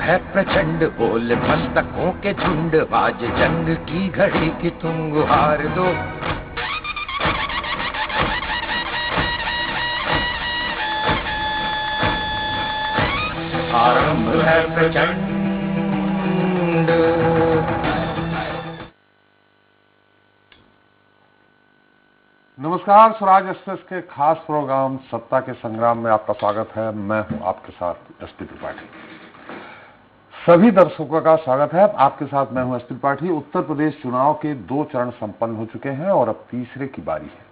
है प्रचंड, बोल मस्तकों के झुंड, बाज जंग की घड़ी की तुम गुहार दो। आरंभ है प्रचंड। नमस्कार, स्वराज एक्सप्रेस के खास प्रोग्राम सत्ता के संग्राम में आपका स्वागत है। मैं हूं आपके साथ एसपी त्रिपाठी। सभी दर्शकों का स्वागत है। आपके साथ मैं हूं एसपी त्रिपाठी। उत्तर प्रदेश चुनाव के 2 चरण संपन्न हो चुके हैं और अब तीसरे की बारी है,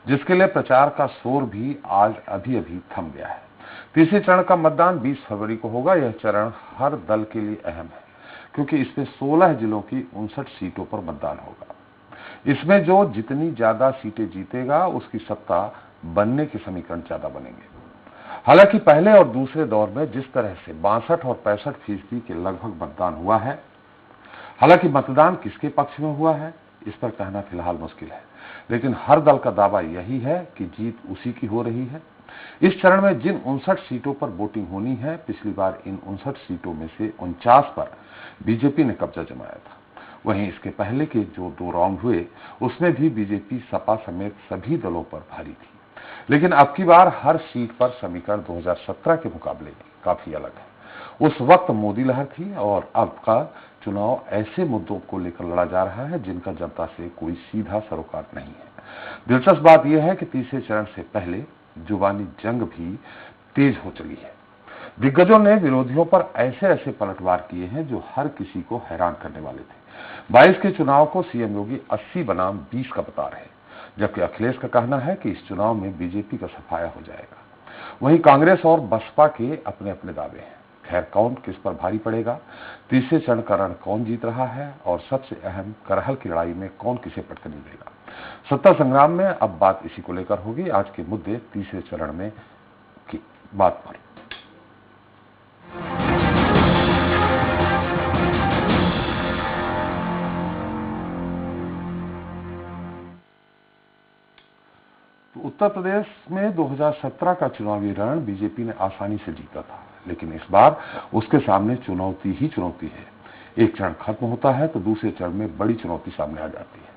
जिसके लिए प्रचार का शोर भी आज अभी थम गया है। तीसरे चरण का मतदान 20 फरवरी को होगा। यह चरण हर दल के लिए अहम है, क्योंकि इसमें 16 जिलों की 59 सीटों पर मतदान होगा। इसमें जो जितनी ज्यादा सीटें जीतेगा, उसकी सत्ता बनने के समीकरण ज्यादा बनेंगे। हालांकि पहले और दूसरे दौर में जिस तरह से 62 और 65% के लगभग मतदान हुआ है, हालांकि मतदान किसके पक्ष में हुआ है, इस पर कहना फिलहाल मुश्किल है, लेकिन हर दल का दावा यही है कि जीत उसी की हो रही है। इस चरण में जिन 59 सीटों पर वोटिंग होनी है, पिछली बार इन 59 सीटों में से 49 पर बीजेपी ने कब्जा जमाया था। वहीं इसके पहले के जो 2 राउंड हुए, उसमें भी बीजेपी सपा समेत सभी दलों पर भारी थी। लेकिन अब की बार हर सीट पर समीकरण 2017 के मुकाबले काफी अलग है। उस वक्त मोदी लहर थी और अब का चुनाव ऐसे मुद्दों को लेकर लड़ा जा रहा है जिनका जनता से कोई सीधा सरोकार नहीं है। दिलचस्प बात यह है कि तीसरे चरण से पहले जुबानी जंग भी तेज हो चली है। दिग्गजों ने विरोधियों पर ऐसे पलटवार किए हैं जो हर किसी को हैरान करने वाले थे। 22 के चुनाव को सीएम योगी 80 बनाम 20 का बता रहे हैं, जबकि अखिलेश का कहना है कि इस चुनाव में बीजेपी का सफाया हो जाएगा। वहीं कांग्रेस और बसपा के अपने अपने दावे हैं। खैर, कौन किस पर भारी पड़ेगा, तीसरे चरण का रण कौन जीत रहा है और सबसे अहम करहल की लड़ाई में कौन किसे पटकनी देगा, सत्ता संग्राम में अब बात इसी को लेकर होगी। आज के मुद्दे तीसरे चरण में की बात पर। उत्तर प्रदेश में 2017 का चुनावी रण बीजेपी ने आसानी से जीता था, लेकिन इस बार उसके सामने चुनौती ही चुनौती है। एक चरण खत्म होता है तो दूसरे चरण में बड़ी चुनौती सामने आ जाती है।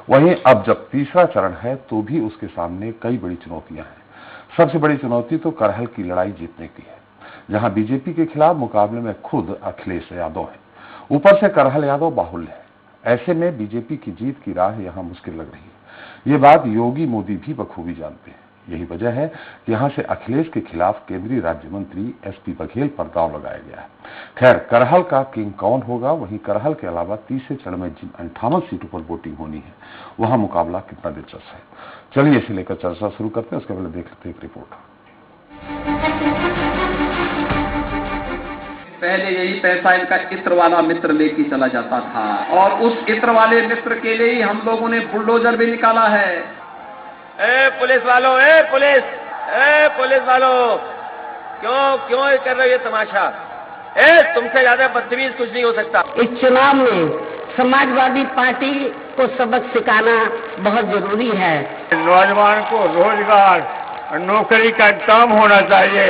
वहीं अब जब तीसरा चरण है तो भी उसके सामने कई बड़ी चुनौतियां हैं। सबसे बड़ी चुनौती तो करहल की लड़ाई जीतने की है, जहां बीजेपी के खिलाफ मुकाबले में खुद अखिलेश यादव है, ऊपर से करहल यादव बाहुल्य है। ऐसे में बीजेपी की जीत की राह यहां मुश्किल लग रही है। ये बात योगी मोदी भी बखूबी जानते हैं। यही वजह है कि यहां से अखिलेश के खिलाफ केंद्रीय राज्य मंत्री एसपी बघेल पर दांव लगाया गया है। खैर, करहल का किंग कौन होगा, वहीं करहल के अलावा तीसरे चरण में जिन 58 सीटों पर वोटिंग होनी है, वहां मुकाबला कितना दिलचस्प है। चलिए इसे लेकर चर्चा शुरू करते हैं। उसके पहले देख लेते हैं एक रिपोर्ट। पहले यही पैसा इनका इत्र वाला मित्र लेके चला जाता था और उस इत्र वाले मित्र के लिए ही हम लोगों ने बुलडोजर भी निकाला है। पुलिस वालों, पुलिस वालों, क्यों कर रहे हो ये तमाशा? तुमसे ज्यादा बदतमीज कुछ नहीं हो सकता। इस चुनाव में समाजवादी पार्टी को सबक सिखाना बहुत जरूरी है। नौजवान को रोजगार और नौकरी का काम होना चाहिए,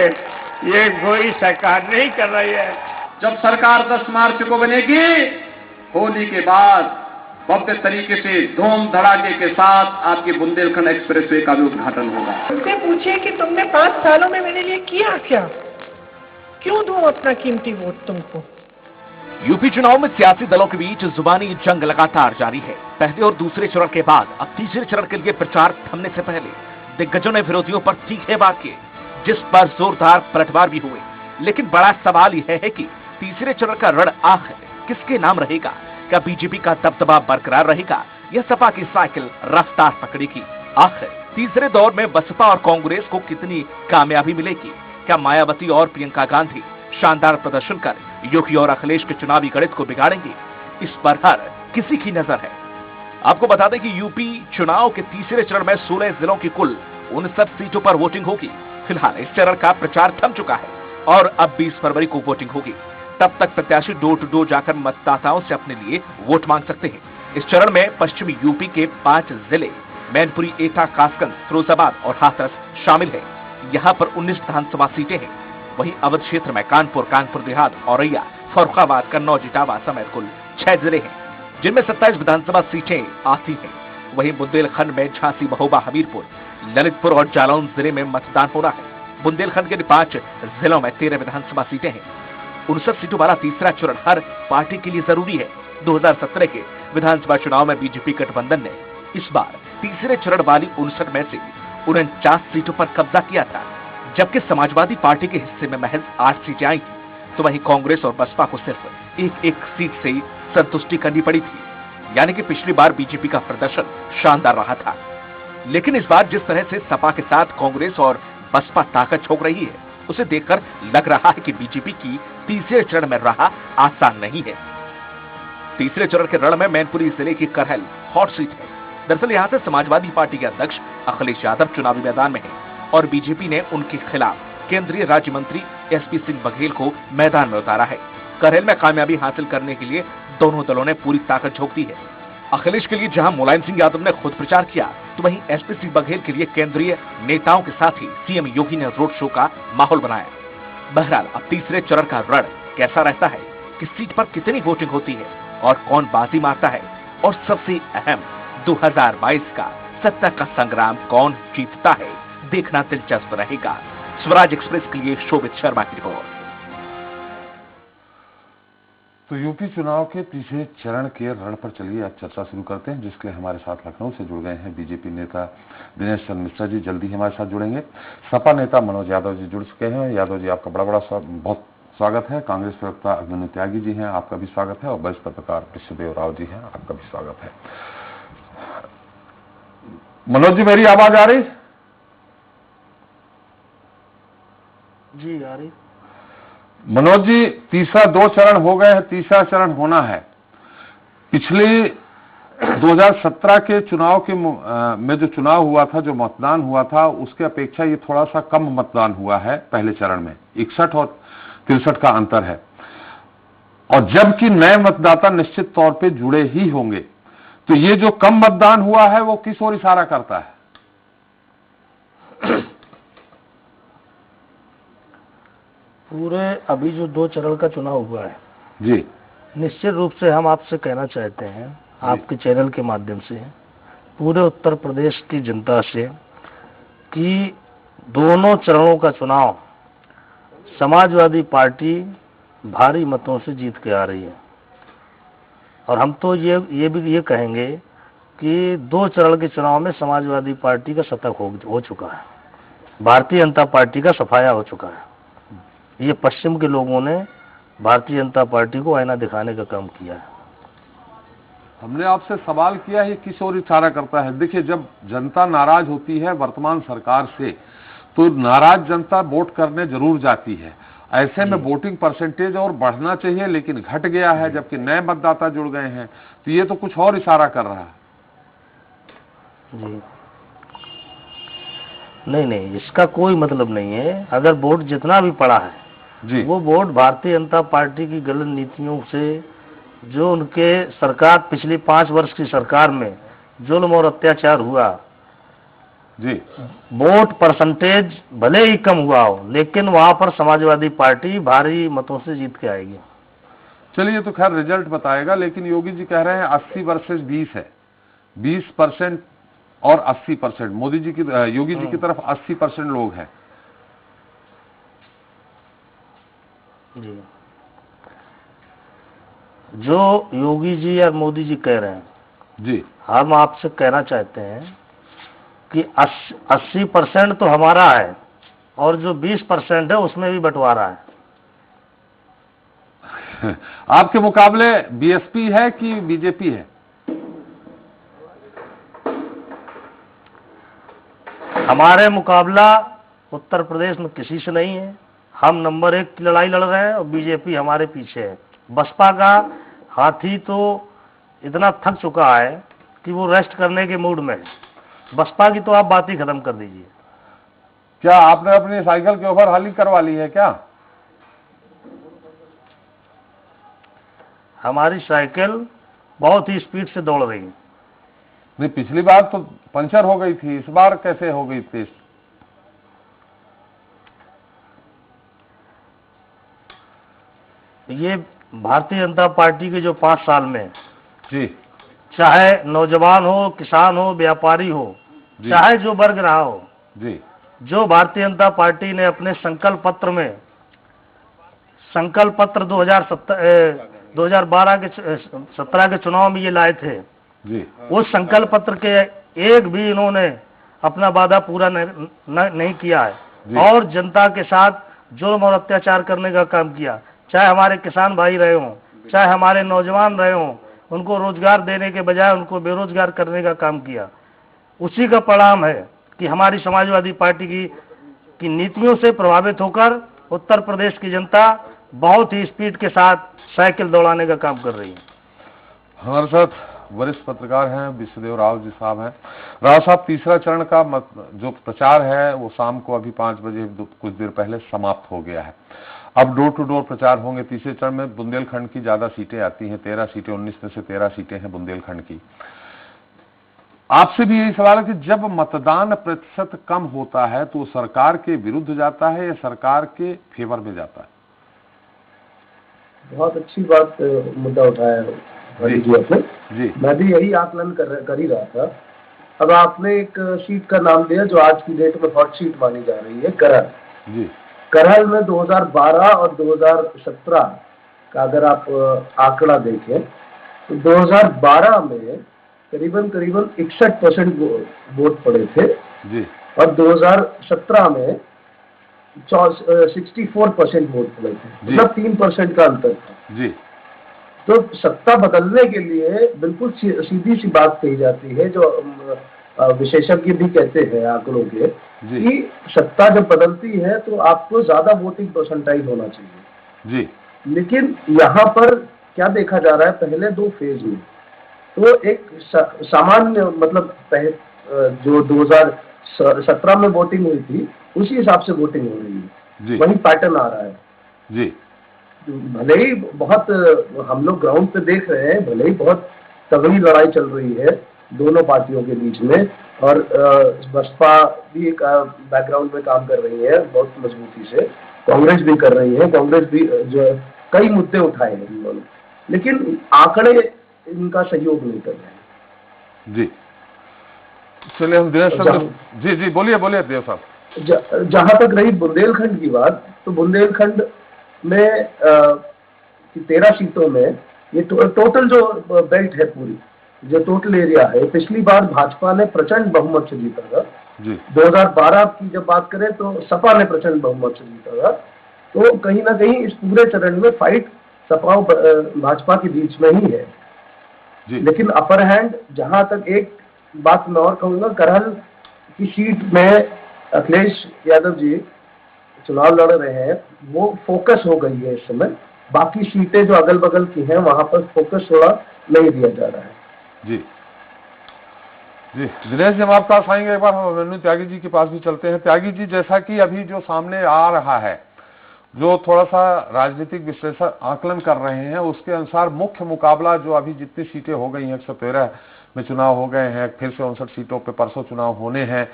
ये कोई सरकार नहीं कर रही है। जब सरकार 10 मार्च को बनेगी, होली के बाद भव्य तरीके से धूम धड़ाके के साथ आपकी बुंदेलखंड एक्सप्रेसवे का भी उद्घाटन होगा। उनसे पूछिए कि तुमने 5 सालों में मेरे लिए किया क्या, क्यों दूं अपना कीमती वोट तुमको। यूपी चुनाव में सियासी दलों के बीच जुबानी जंग लगातार जारी है। पहले और दूसरे चरण के बाद अब तीसरे चरण के लिए प्रचार थमने से पहले दिग्गजों ने विरोधियों पर तीखे वार किए, जिस पर जोरदार पलटवार भी हुए। लेकिन बड़ा सवाल यह है कि तीसरे चरण का रण आखिर किसके नाम रहेगा? क्या बीजेपी का दबदबा बरकरार रहेगा या सपा की साइकिल रफ्तार पकड़ेगी? आखिर तीसरे दौर में बसपा और कांग्रेस को कितनी कामयाबी मिलेगी? क्या मायावती और प्रियंका गांधी शानदार प्रदर्शन कर योगी और अखिलेश के चुनावी गणित को बिगाड़ेंगे? इस पर हर किसी की नजर है। आपको बता दें कि यूपी चुनाव के तीसरे चरण में 16 जिलों की कुल 59 सीटों पर वोटिंग होगी। फिलहाल इस चरण का प्रचार थम चुका है और अब 20 फरवरी को वोटिंग होगी। तब तक प्रत्याशी डोर टू डोर जाकर मतदाताओं से अपने लिए वोट मांग सकते हैं। इस चरण में पश्चिमी यूपी के 5 जिले मैनपुरी, एटा, कासगंज, फिरोजाबाद और हाथरस शामिल है। यहाँ पर 19 विधानसभा सीटें हैं। वहीं अवध क्षेत्र में कानपुर, कानपुर देहात, औरैया, फर्रुखाबाद, कन्नौज, इटावा समेत कुल 6 जिले हैं, जिनमें 27 विधानसभा सीटें आती हैं। वहीं बुंदेलखंड में झांसी, महोबा, हमीरपुर, ललितपुर और जालौन जिले में मतदान हो रहा है। बुंदेलखंड के 5 जिलों में 13 विधानसभा सीटें हैं। 59 सीटों वाला तीसरा चरण हर पार्टी के लिए जरूरी है। 2017 के विधानसभा चुनाव में बीजेपी गठबंधन ने इस बार तीसरे चरण वाली 59 में से 49 सीटों पर कब्जा किया था, जबकि समाजवादी पार्टी के हिस्से में महज 8 सीटें आई थी। तो वहीं कांग्रेस और बसपा को सिर्फ एक सीट से संतुष्टि करनी पड़ी थी, यानी कि पिछली बार बीजेपी का प्रदर्शन शानदार रहा था। लेकिन इस बार जिस तरह से सपा के साथ कांग्रेस और बसपा ताकत झोंक रही है, उसे देखकर लग रहा है कि बीजेपी की तीसरे चरण में राह आसान नहीं है। तीसरे चरण के रण में मैनपुरी जिले की करहल हॉट सीट है। दरअसल यहां से समाजवादी पार्टी के अध्यक्ष अखिलेश यादव चुनावी मैदान में है और बीजेपी ने उनके खिलाफ केंद्रीय राज्य मंत्री एसपी सिंह बघेल को मैदान में उतारा है। करहल में कामयाबी हासिल करने के लिए दोनों दलों ने पूरी ताकत झोंक दी है। अखिलेश के लिए जहां मुलायम सिंह यादव ने खुद प्रचार किया, तो वहीं एसपी सिंह बघेल के लिए केंद्रीय नेताओं के साथ ही सीएम योगी ने रोड शो का माहौल बनाया। बहरहाल अब तीसरे चरण का रण कैसा रहता है, किस सीट पर कितनी वोटिंग होती है और कौन बाजी मारता है, और सबसे अहम 2022 का सत्ता का संग्राम कौन जीतता है, देखना दिलचस्प रहेगा। स्वराज एक्सप्रेस के लिए शोभित शर्मा की रिपोर्ट। तो यूपी चुनाव के तीसरे चरण के रण पर चलिए आज चर्चा शुरू करते हैं, जिसके लिए हमारे साथ लखनऊ से जुड़ गए हैं बीजेपी नेता दिनेश चंद्र मिश्रा जी, जल्दी ही हमारे साथ जुड़ेंगे। सपा नेता मनोज यादव जी जुड़ चुके हैं। यादव जी, आपका बहुत स्वागत है। कांग्रेस प्रवक्ता अभिमन्यु त्यागी जी हैं, आपका भी स्वागत है। और वरिष्ठ पत्रकार कृष्णदेव राव जी हैं, आपका भी स्वागत है। मनोज जी, मेरी आवाज आ रही? जी आ रही। मनोज जी, तीसरा 2 चरण हो गए हैं, तीसरा चरण होना है। पिछले 2017 के चुनाव के में जो चुनाव हुआ था, जो मतदान हुआ था, उसके अपेक्षा ये थोड़ा सा कम मतदान हुआ है पहले चरण में। 61 और 63 का अंतर है। और जबकि नए मतदाता निश्चित तौर पे जुड़े ही होंगे, तो ये जो कम मतदान हुआ है वो किस ओर इशारा करता है? पूरे अभी जो 2 चरण का चुनाव हुआ है जी, निश्चित रूप से हम आपसे कहना चाहते हैं आपके चैनल के माध्यम से पूरे उत्तर प्रदेश की जनता से कि दोनों चरणों का चुनाव समाजवादी पार्टी भारी मतों से जीत के आ रही है। और हम तो ये भी कहेंगे कि 2 चरण के चुनाव में समाजवादी पार्टी का शतक हो चुका है, भारतीय जनता पार्टी का सफाया हो चुका है। ये पश्चिम के लोगों ने भारतीय जनता पार्टी को आईना दिखाने का काम किया है। हमने आपसे सवाल किया है किस ओर इशारा करता है। देखिए, जब जनता नाराज होती है वर्तमान सरकार से, तो नाराज जनता वोट करने जरूर जाती है। ऐसे में वोटिंग परसेंटेज और बढ़ना चाहिए, लेकिन घट गया है, जबकि नए मतदाता जुड़ गए हैं। तो ये तो कुछ और इशारा कर रहा है। जी नहीं, इसका कोई मतलब नहीं है। अगर वोट जितना भी पड़ा है जी, वो वोट भारतीय जनता पार्टी की गलत नीतियों से, जो उनके सरकार पिछली 5 वर्ष की सरकार में जुल्म और अत्याचार हुआ जी, वोट परसेंटेज भले ही कम हुआ हो, लेकिन वहां पर समाजवादी पार्टी भारी मतों से जीत के आएगी। चलिए, तो खैर रिजल्ट बताएगा। लेकिन योगी जी कह रहे हैं 80 वर्सेस 20 है, 20% और 80%। मोदी जी की, योगी जी की तरफ 80% लोग हैं। जी, जो योगी जी या मोदी जी कह रहे हैं जी, हम आपसे कहना चाहते हैं कि 80% तो हमारा है और जो 20% है उसमें भी बंटवारा है। आपके मुकाबले बीएसपी है कि बीजेपी है? हमारे मुकाबला उत्तर प्रदेश में किसी से नहीं है। हम नंबर 1 की लड़ाई लड़ रहे हैं और बीजेपी हमारे पीछे है। बसपा का हाथी तो इतना थक चुका है कि वो रेस्ट करने के मूड में है। बसपा की तो आप बात ही खत्म कर दीजिए। क्या आपने अपनी साइकिल के ऊपर हाली करवा ली है क्या? हमारी साइकिल बहुत ही स्पीड से दौड़ रही है। नहीं, पिछली बार तो पंचर हो गई थी, इस बार कैसे हो गई तेज? ये भारतीय जनता पार्टी के जो 5 साल में, जी चाहे नौजवान हो, किसान हो, व्यापारी हो, जी चाहे जो वर्ग रहा हो, जी जो भारतीय जनता पार्टी ने अपने संकल्प पत्र में, संकल्प पत्र 2012 के 17 के चुनाव में ये लाए थे, जी उस संकल्प पत्र के एक भी इन्होंने अपना वादा पूरा नहीं किया है और जनता के साथ जुल्म और अत्याचार करने का काम किया। चाहे हमारे किसान भाई रहे हों, चाहे हमारे नौजवान रहे हों, उनको रोजगार देने के बजाय उनको बेरोजगार करने का काम किया। उसी का परिणाम है कि हमारी समाजवादी पार्टी की नीतियों से प्रभावित होकर उत्तर प्रदेश की जनता बहुत ही स्पीड के साथ साइकिल दौड़ाने का काम कर रही है। हमारे साथ वरिष्ठ पत्रकार हैं विश्वदेव राव जी साहब हैं। राव साहब, तीसरा चरण का जो प्रचार है वो शाम को अभी 5 बजे कुछ देर पहले समाप्त हो गया है। अब डोर टू डोर प्रचार होंगे। तीसरे चरण में बुंदेलखंड की ज्यादा सीटें आती हैं, 13 सीटें, 19 में से 13 सीटें हैं बुंदेलखंड की। आपसे भी यही सवाल है कि जब मतदान प्रतिशत कम होता है तो सरकार के विरुद्ध जाता है या सरकार के फेवर में जाता है? बहुत अच्छी बात मुद्दा उठाया जी आपने। जी मैं भी यही आकलन कर ही रहा था। अब आपने एक सीट का नाम लिया जो आज की डेट में हॉट सीट मानी जा रही है, करहल। जी करहल में 2012 और 2017 का अगर आप आंकड़ा देखें तो 2012 में करीबन 61% वोट पड़े थे जी और 2017 में 64% वोट पड़े थे, मतलब 3% का अंतर था जी। तो सत्ता बदलने के लिए बिल्कुल सीधी सी बात कही जाती है, जो विशेषज्ञ भी कहते हैं आंकड़ों के, कि सत्ता जब बदलती है तो आपको ज्यादा वोटिंग परसेंटाइल होना चाहिए जी। लेकिन यहाँ पर क्या देखा जा रहा है, पहले 2 फेज में तो एक सामान्य मतलब जो 2017 में वोटिंग हुई थी उसी हिसाब से वोटिंग हो रही है, वही पैटर्न आ रहा है जी। भले ही बहुत हम लोग ग्राउंड पे देख रहे हैं, भले ही बहुत तगड़ी लड़ाई चल रही है दोनों पार्टियों के बीच में, और बसपा भी एक बैकग्राउंड में काम कर रही है बहुत मजबूती से, कांग्रेस भी कर रही है, कांग्रेस भी जो कई मुद्दे उठाए हैं उन्होंने, लेकिन आंकड़े इनका सहयोग नहीं कर रहे हैं। जी चलिए हम जी जी बोलिए देव साहब। जहां तक रही बुंदेलखंड की बात, तो बुंदेलखंड में 13 सीटों में ये टोटल जो बेल्ट है, पूरी जो टोटल एरिया है, पिछली बार भाजपा ने प्रचंड बहुमत से जीता था। 2012 की जब बात करें तो सपा ने प्रचंड बहुमत से जीता था। तो कहीं ना कहीं इस पूरे चरण में फाइट सपा और भाजपा के बीच में ही है। लेकिन अपर हैंड, जहां तक एक बात मैं और कहूंगा, करहल की सीट में अखिलेश यादव जी चुनाव लड़ रहे हैं, वो फोकस हो गई है इस समय। बाकी सीटें जो अगल बगल की हैं वहां पर फोकस थोड़ा नहीं दिया जा रहा है। जी जी दिनेश जी, हम आपके पास आएंगे, एक बार हम अभिमन्यु त्यागी जी के पास भी चलते हैं। त्यागी जी, जैसा कि अभी जो सामने आ रहा है, जो थोड़ा सा राजनीतिक विश्लेषक आकलन कर रहे हैं, उसके अनुसार मुख्य मुकाबला जो अभी जितनी सीटें हो गई हैं, 113 में चुनाव हो गए हैं, फिर से 59 सीटों पे परसों चुनाव होने हैं,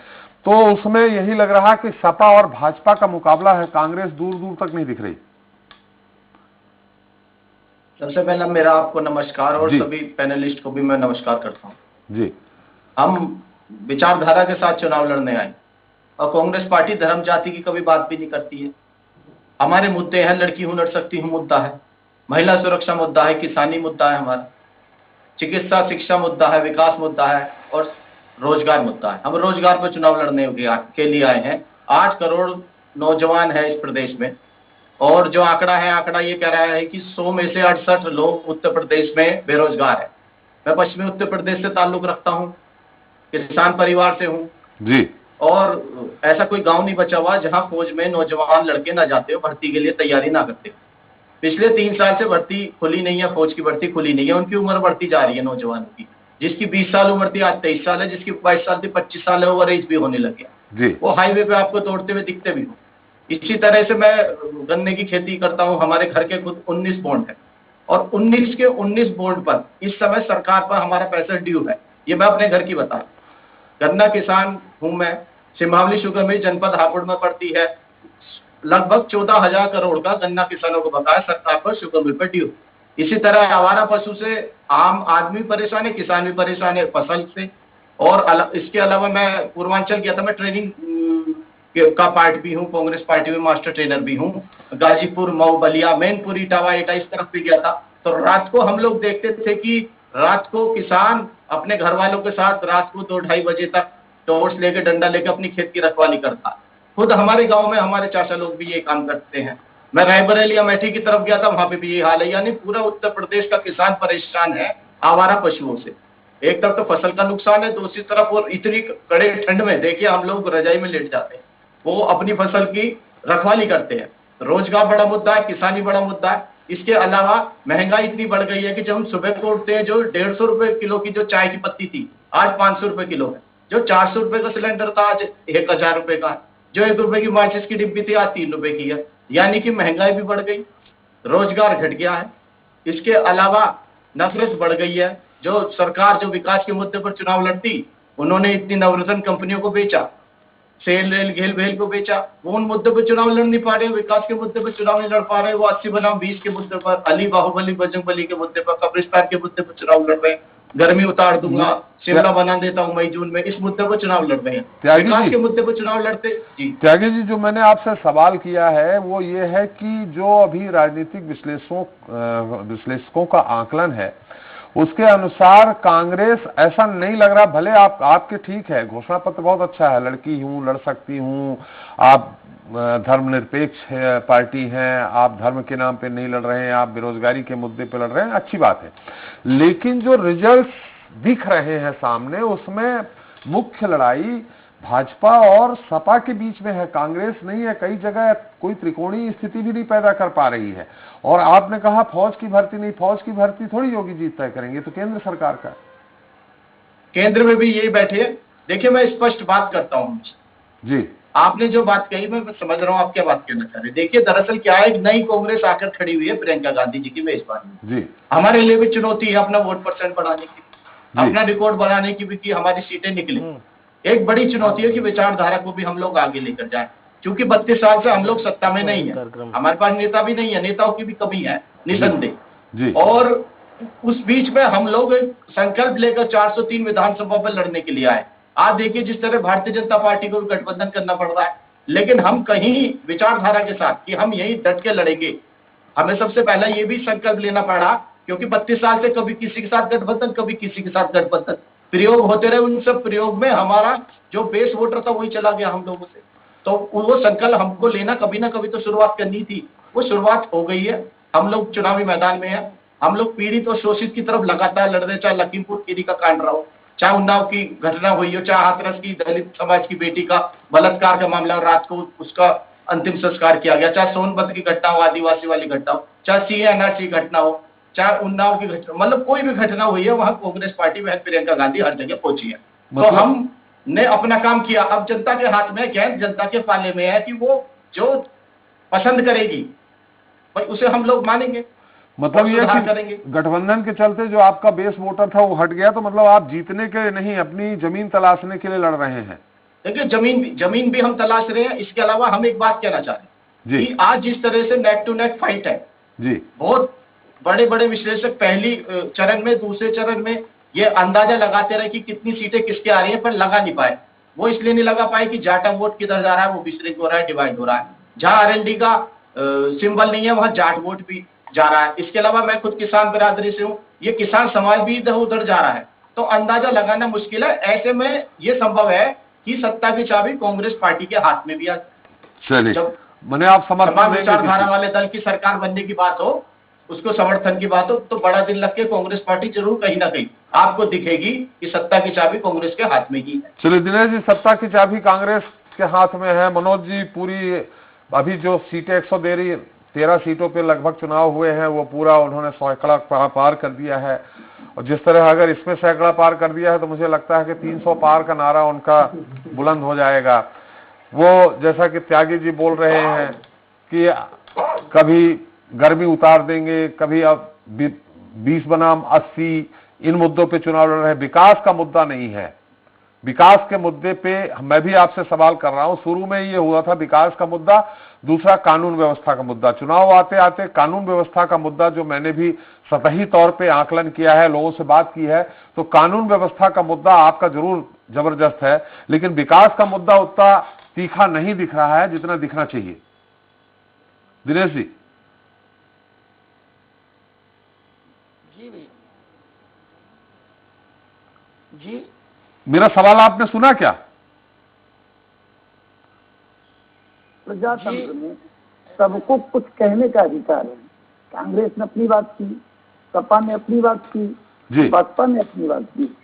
तो उसमें यही लग रहा कि सपा और भाजपा का मुकाबला है, कांग्रेस दूर दूर तक नहीं दिख रही। सबसे पहला मेरा आपको नमस्कार और सभी पैनलिस्ट को भी मैं नमस्कार करता हूँ जी। हम विचारधारा के साथ चुनाव लड़ने आए और कांग्रेस पार्टी धर्म जाति की कभी बात भी नहीं करती है। हमारे मुद्दे हैं, लड़की हूं लड़ सकती हूं मुद्दा है, महिला सुरक्षा मुद्दा है, किसानी मुद्दा है, हमारा चिकित्सा शिक्षा मुद्दा है, विकास मुद्दा है और रोजगार मुद्दा है। हम रोजगार पर चुनाव लड़ने के लिए आए हैं। 8 करोड़ नौजवान है इस प्रदेश में और जो आंकड़ा है, आंकड़ा ये कह रहा है कि 100 में से 68 लोग उत्तर प्रदेश में बेरोजगार है। मैं पश्चिमी उत्तर प्रदेश से ताल्लुक रखता हूँ, किसान परिवार से हूँ जी, और ऐसा कोई गांव नहीं बचा हुआ जहां फौज में नौजवान लड़के ना जाते हो, भर्ती के लिए तैयारी ना करते। पिछले 3 साल से भर्ती खुली नहीं है, फौज की भर्ती खुली नहीं है। उनकी उम्र बढ़ती जा रही है नौजवानों की, जिसकी 20 साल उम्र थी आज 23 साल है, जिसकी 22 साल थी 25 साल है, ओवर एज भी होने लग गया। वो हाईवे पे आपको दौड़ते हुए दिखते भी हो। इसी तरह से मैं गन्ने की खेती करता हूँ, हमारे घर के खुद 19 बॉन्ड है और 19 के 19 बॉन्ड पर इस समय सरकार पर हमारा पैसा ड्यू है। ये मैं अपने घर की बता, गन्ना किसान हूं मैं। सिंभावली शुगर मिल जनपद हापुड़ में पड़ती है, लगभग 14,000 करोड़ का गन्ना किसानों को बकाया सरकार पर शुगर मिल पर ड्यू। इसी तरह आवारा पशु से आम आदमी परेशान है, किसान भी परेशान है फसल से। और इसके अलावा मैं पूर्वांचल गया था, मैं ट्रेनिंग का पार्ट भी हूँ, कांग्रेस पार्टी में मास्टर ट्रेनर भी हूँ। गाजीपुर, मऊ, बलिया, मैनपुरी, इटावा, एटा इस तरफ भी गया था। तो रात को हम लोग देखते थे कि रात को किसान अपने घर वालों के साथ रात को 2-2:30 बजे तक टॉर्च लेके, डंडा लेके अपनी खेत की रखवाली करता। खुद हमारे गांव में हमारे चाचा लोग भी ये काम करते हैं। मैं रायबरेली, अमेठी की तरफ गया था, वहां पे भी ये हाल है। यानी पूरा उत्तर प्रदेश का किसान परेशान है आवारा पशुओं से। एक तरफ तो फसल का नुकसान है, दूसरी तरफ और इतनी कड़े ठंड में देखिए हम लोग रजाई में लेट जाते हैं, वो अपनी फसल की रखवाली करते हैं। रोजगार बड़ा मुद्दा है, किसानी बड़ा मुद्दा है। इसके अलावा महंगाई इतनी बढ़ गई है कि जब हम सुबह को उठते हैं, जो 150 रुपए किलो की जो चाय की पत्ती थी आज 500 रुपए किलो है। जो 400 रुपए का सिलेंडर था आज 1000 रुपए का है। जो 1 रुपए की माचिस की डिब्बी थी आज 3 रुपए की है। यानी कि महंगाई भी बढ़ गई, रोजगार घट गया है। इसके अलावा नफरत बढ़ गई है। जो सरकार जो विकास के मुद्दे पर चुनाव लड़ती, उन्होंने इतनी नवरत्न कंपनियों को बेचा, सेल रेल घेल भेल को बेचा। वो उन मुद्दे पर चुनाव लड़ नहीं पा रहे, विकास के मुद्दे पर चुनाव नहीं लड़ पा रहे। वो 80 बनाम 20 के मुद्दे पर, अली बाहुबली बजरंगबली के मुद्दे पर, कब्रिस्तान के मुद्दे पर चुनाव लड़ रहे हैं। गर्मी उतार दूंगा, शिमला बना देता हूं मई जून में, इस मुद्दे पर चुनाव लड़ रहे हैं। विकास के मुद्दे पर चुनाव लड़ते जी। त्यागी जी, जो मैंने आपसे सवाल किया है वो ये है कि जो अभी राजनीतिक विश्लेषकों का आकलन है उसके अनुसार कांग्रेस, ऐसा नहीं लग रहा, भले आपके ठीक है, घोषणा पत्र बहुत अच्छा है, लड़की हूं, लड़ सकती हूं, आप धर्मनिरपेक्ष पार्टी हैं, आप धर्म के नाम पे नहीं लड़ रहे हैं, आप बेरोजगारी के मुद्दे पे लड़ रहे हैं, अच्छी बात है। लेकिन जो रिजल्ट्स दिख रहे हैं सामने, उसमें मुख्य लड़ाई भाजपा और सपा के बीच में है, कांग्रेस नहीं है। कई जगह कोई त्रिकोणीय स्थिति भी नहीं पैदा कर पा रही है। और आपने कहा फौज की भर्ती नहीं, फौज की भर्ती थोड़ी योगी जी तय करेंगे, तो केंद्र सरकार का। केंद्र में भी यही बैठे हैं। देखिए मैं स्पष्ट बात करता हूं जी, आपने जो बात कही मैं समझ रहा हूं आप क्या बात कहना चाह रहे हैं। देखिए दरअसल क्या है, एक नई कांग्रेस आकर खड़ी हुई है प्रियंका गांधी जी की मेजबानी में। जी, हमारे लिए भी चुनौती है अपना वोट परसेंट बढ़ाने की, अपना रिकॉर्ड बढ़ाने की भी, कि हमारी सीटें निकले। एक बड़ी चुनौती है कि विचारधारा को भी हम लोग आगे लेकर जाएं, क्योंकि 32 साल से हम लोग सत्ता में नहीं है, हमारे पास नेता भी नहीं है, नेताओं की भी कमी है निसंदेह। और उस बीच में हम लोग एक संकल्प लेकर 403 विधानसभा पर लड़ने के लिए आए। आज देखिए जिस तरह भारतीय जनता पार्टी को गठबंधन करना पड़ रहा है, लेकिन हम कहीं विचारधारा के साथ कि हम यही डट के लड़ेंगे। हमें सबसे पहला ये भी संकल्प लेना पड़ा, क्योंकि 32 साल से कभी किसी के साथ गठबंधन, कभी किसी के साथ गठबंधन, प्रयोग होते रहे। उन सब प्रयोग में हमारा जो बेस वोटर था वही चला गया हम लोगों से। तो वो संकल्प हमको लेना, कभी ना कभी तो शुरुआत करनी थी, वो शुरुआत हो गई है। हम लोग चुनावी मैदान में हैं, हम लोग पीड़ित और शोषित की तरफ लगातार लड़ रहे, चाहे लखीमपुर खीरी का कांड रहा हो, चाहे उन्नाव की घटना हुई हो, चाहे हाथरस की दलित समाज की बेटी का बलात्कार का मामला, रात को उसका अंतिम संस्कार किया गया, चाहे सोनभद्र की घटना हो, आदिवासी वाली घटना हो, चाहे CNRC घटना हो, चाहे उन्नाव की घटना, मतलब कोई भी घटना हुई है, वहां कांग्रेस पार्टी में प्रियंका गांधी हर जगह पहुंची है। तो हमने अपना काम किया। अब जनता के हाथ में क्या है, जनता के पाले में है कि वो जो पसंद करेगी भाई उसे हम लोग मानेंगे, मतलब ये कि गठबंधन के चलते जो आपका बेस वोटर था वो हट गया, तो मतलब आप जीतने के नहीं, अपनी जमीन तलाशने के लिए लड़ रहे हैं। देखिए जमीन भी हम तलाश रहे हैं। इसके अलावा हम एक बात कहना चाह रहे हैं कि आज जिस तरह से नेक टू नेक फाइट है जी, बहुत बड़े बड़े विश्लेषक पहली चरण में, दूसरे चरण में ये अंदाजा लगाते रहे कि कितनी सीटें किसके आ रही हैं, पर लगा नहीं पाए। वो इसलिए नहीं लगा पाए कि जाटा वोट किधर जा रहा है, वो विस्तृत हो रहा है, डिवाइड हो रहा है। जहां RLD का सिंबल नहीं है वहां जाट वोट भी जा रहा है। इसके अलावा मैं खुद किसान बिरादरी से हूँ, ये किसान समाज भी इधर उधर जा रहा है, तो अंदाजा लगाना मुश्किल है। ऐसे में ये संभव है कि सत्ता की चाबी कांग्रेस पार्टी के हाथ में भी आ जाए। जब मैंने आप समर्थन विचारधारा वाले दल की सरकार बनने की बात हो, उसको समर्थन की बात हो, तो बड़ा दिन लग के कांग्रेस पार्टी जरूर कहीं ना कहीं आपको दिखेगी कि सत्ता की चाबी कांग्रेस के हाथ में ही है। चलिए दिनेश जी, सत्ता की चाबी कांग्रेस के हाथ में है। मनोज जी, पूरी अभी जो सीटें 113 सीटों पे लगभग चुनाव हुए हैं, वो पूरा उन्होंने सैकड़ा पार कर दिया है। और जिस तरह अगर इसमें सैकड़ा पार कर दिया है तो मुझे लगता है कि 300 पार का नारा उनका बुलंद हो जाएगा। वो जैसा कि त्यागी जी बोल रहे हैं कि कभी गर्मी उतार देंगे, कभी अब 20 बनाम 80, इन मुद्दों पे चुनाव लड़ रहे हैं। विकास का मुद्दा नहीं है, विकास के मुद्दे पे मैं भी आपसे सवाल कर रहा हूं। शुरू में ये हुआ था विकास का मुद्दा, दूसरा कानून व्यवस्था का मुद्दा। चुनाव आते आते कानून व्यवस्था का मुद्दा, जो मैंने भी सतही तौर पे आकलन किया है, लोगों से बात की है, तो कानून व्यवस्था का मुद्दा आपका जरूर जबरदस्त है, लेकिन विकास का मुद्दा उतना तीखा नहीं दिख रहा है जितना दिखना चाहिए। दिनेश जी। जी भैया जी, मेरा सवाल आपने सुना क्या? प्रजातंत्र में सबको कुछ कहने का अधिकार है। कांग्रेस ने अपनी बात की, सपा ने अपनी बात की, बसपा ने अपनी बात की,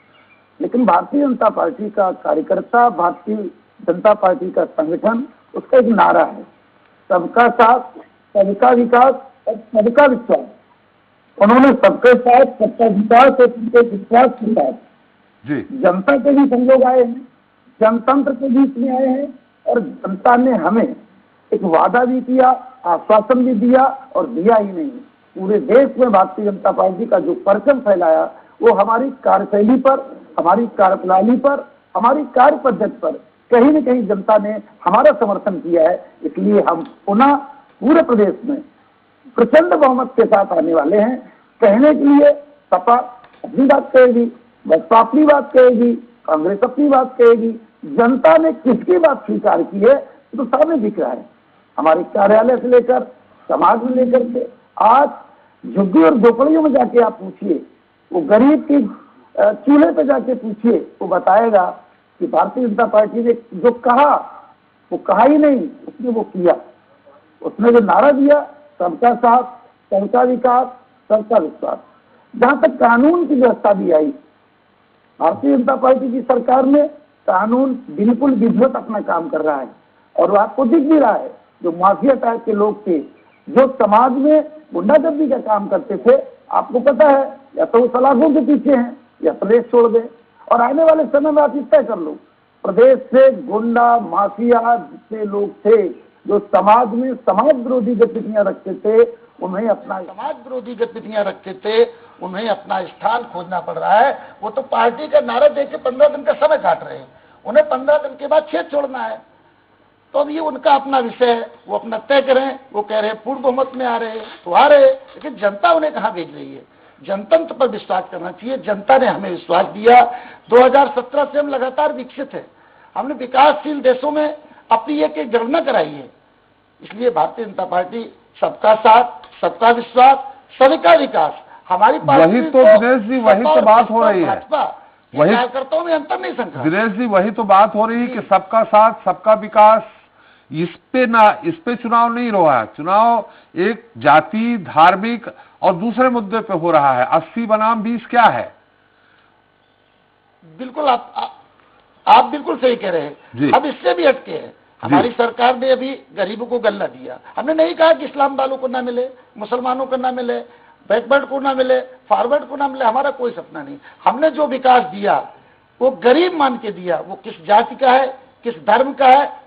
लेकिन भारतीय जनता पार्टी का कार्यकर्ता, भारतीय जनता पार्टी का संगठन, उसका एक नारा है, सबका साथ, सबका विकास और सबका विश्वास। उन्होंने सबके साथ, सबका विकास और सबके विश्वास के साथ जनता के भी संयोग आए हैं, जनतंत्र के बीच में आए हैं, और जनता ने हमें एक वादा भी किया, आश्वासन भी दिया, और दिया ही नहीं, पूरे देश में भारतीय जनता पार्टी का जो परचम फैलाया, वो हमारी कार्यशैली पर, हमारी कार्यप्रणाली पर, हमारी कार्य पद्धति पर कहीं न कहीं जनता ने हमारा समर्थन किया है। इसलिए हम पुनः पूरे प्रदेश में प्रचंड बहुमत के साथ आने वाले हैं। कहने के लिए सपा अपनी बात कहेगी, बसपा अपनी बात कहेगी, कांग्रेस अपनी बात कहेगी, जनता ने किसकी बात स्वीकार की है तो सामने दिख रहा है। हमारे कार्यालय से लेकर समाज में लेकर के आज झुग्गी और झोपड़ियों में जाके आप पूछिए, वो गरीब की चूल्हे पे जाके पूछिए, वो बताएगा कि भारतीय जनता पार्टी ने जो कहा वो कहा ही नहीं, उसने वो किया। उसने जो नारा दिया, सबका साथ, सबका विकास, सबका विश्वास। जहां तक कानून की व्यवस्था भी आई, भारतीय जनता पार्टी की सरकार में कानून बिल्कुल विधिवत अपना काम कर रहा है, और वो आपको दिख भी रहा है। जो माफिया टाइप के लोग थे, जो समाज में गुंडागर्दी का काम करते थे, आपको पता है, या तो वो सलाखों के पीछे हैं या प्रदेश छोड़ गए। और आने वाले समय में आप तय कर लो, प्रदेश से गुंडा माफिया जितने लोग थे जो समाज में समाज विरोधी गतिविधियां रखते थे, उन्हें अपना स्थान खोजना पड़ रहा है। वो तो पार्टी का नारा देके 15 दिन का समय काट रहे हैं, उन्हें 15 दिन के बाद खेत छोड़ना है। तो अब ये उनका अपना विषय है, वो अपना तय करें। वो कह रहे हैं पूर्ण बहुमत में आ रहे हैं तो आ रहे हैं, लेकिन जनता उन्हें कहाँ भेज रही है? जनतंत्र पर विश्वास करना चाहिए। जनता ने हमें विश्वास दिया। 2017 से हम लगातार विकसित है, हमने विकासशील देशों में अपनी एक गणना कराई है। इसलिए भारतीय जनता पार्टी सबका साथ, सबका विश्वास, सबका विकास, हमारी पार्टी। वही तो दिनेश जी, वही तो बात हो रही है, वही कार्यकर्ताओं में अंतर नहीं समझा दिनेश जी, वही तो बात हो रही है कि सबका साथ, सबका विकास। इस पे चुनाव नहीं हो रहा है। चुनाव एक जाति, धार्मिक और दूसरे मुद्दे पे हो रहा है। 80 बनाम 20 क्या है? बिल्कुल आप बिल्कुल सही कह रहे हैं। अब इससे भी हटके है, हमारी सरकार ने अभी गरीबों को गल्ला दिया। हमने नहीं कहा कि इस्लाम वालों को ना मिले, मुसलमानों को ना मिले, बैकवर्ड को ना मिले, फॉरवर्ड को ना मिले, हमारा कोई सपना नहीं। हमने जो विकास दिया वो गरीब मान के दिया। वो किस जाति का है, किस धर्म का है,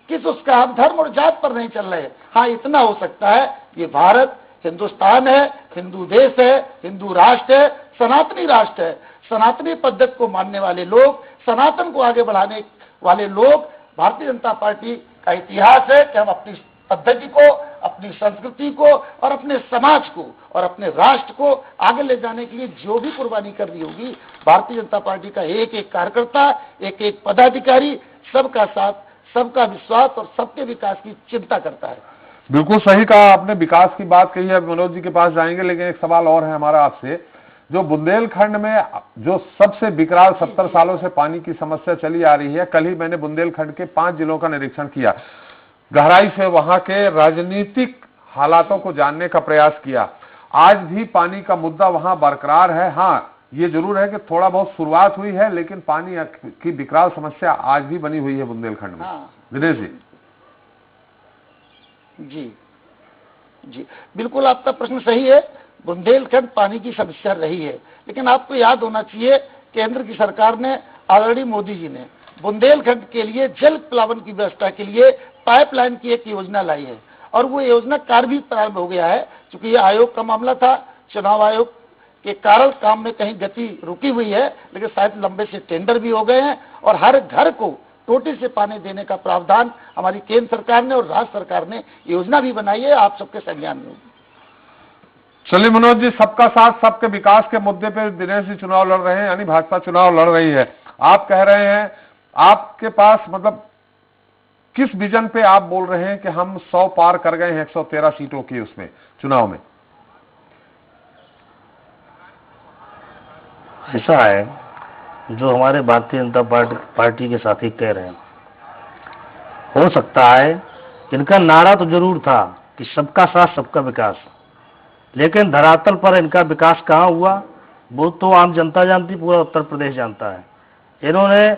किस उसका, हम धर्म और जात पर नहीं चल रहे। हाँ, इतना हो सकता है, ये भारत हिंदुस्तान है, हिंदू देश है, हिंदू राष्ट्र है, सनातनी राष्ट्र है। सनातनी पद्धति को मानने वाले लोग, सनातन को आगे बढ़ाने वाले लोग, भारतीय जनता पार्टी का इतिहास है कि हम अपनी पद्धति को, अपनी संस्कृति को और अपने समाज को और अपने राष्ट्र को आगे ले जाने के लिए जो भी कुर्बानी करनी होगी, भारतीय जनता पार्टी का एक एक कार्यकर्ता, एक एक पदाधिकारी सबका साथ, सबका विश्वास और सबके विकास की चिंता करता है। बिल्कुल सही कहा आपने, विकास की बात कही है। मनोज जी के पास जाएंगे, लेकिन एक सवाल और है हमारा आपसे। जो बुंदेलखंड में जो सबसे विकराल 70 सालों से पानी की समस्या चली आ रही है, कल ही मैंने बुंदेलखंड के 5 जिलों का निरीक्षण किया, गहराई से वहां के राजनीतिक हालातों को जानने का प्रयास किया। आज भी पानी का मुद्दा वहां बरकरार है। हाँ, ये जरूर है कि थोड़ा बहुत शुरुआत हुई है, लेकिन पानी की विकराल समस्या आज भी बनी हुई है बुंदेलखंड में। दिनेश जी। जी, बिल्कुल आपका प्रश्न सही है। बुंदेलखंड पानी की समस्या रही है, लेकिन आपको याद होना चाहिए, केंद्र की सरकार ने, ऑलरेडी मोदी जी ने बुंदेलखंड के लिए जल प्लावन की व्यवस्था के लिए पाइपलाइन की एक योजना लाई है, और वो योजना कार्य भी प्रारंभ हो गया है। चूंकि ये आयोग का मामला था, चुनाव आयोग के कारण काम में कहीं गति रुकी हुई है, लेकिन शायद लंबे से टेंडर भी हो गए हैं और हर घर को टोटी से पानी देने का प्रावधान हमारी केंद्र सरकार ने और राज्य सरकार ने योजना भी बनाई है, आप सबके संज्ञान में होगी। चलिए मनोज जी, सबका साथ सबके विकास के मुद्दे पे दिनेश जी चुनाव लड़ रहे हैं, यानी भाजपा चुनाव लड़ रही है। आप कह रहे हैं आपके पास मतलब किस विजन पे आप बोल रहे हैं कि हम 100 पार कर गए हैं 113 सीटों की उसमें चुनाव में? ऐसा है, जो हमारे भारतीय जनता पार्टी के साथी कह रहे हैं, हो सकता है इनका नारा तो जरूर था कि सबका साथ सबका विकास, लेकिन धरातल पर इनका विकास कहाँ हुआ वो तो आम जनता जानती, पूरा उत्तर प्रदेश जानता है। इन्होंने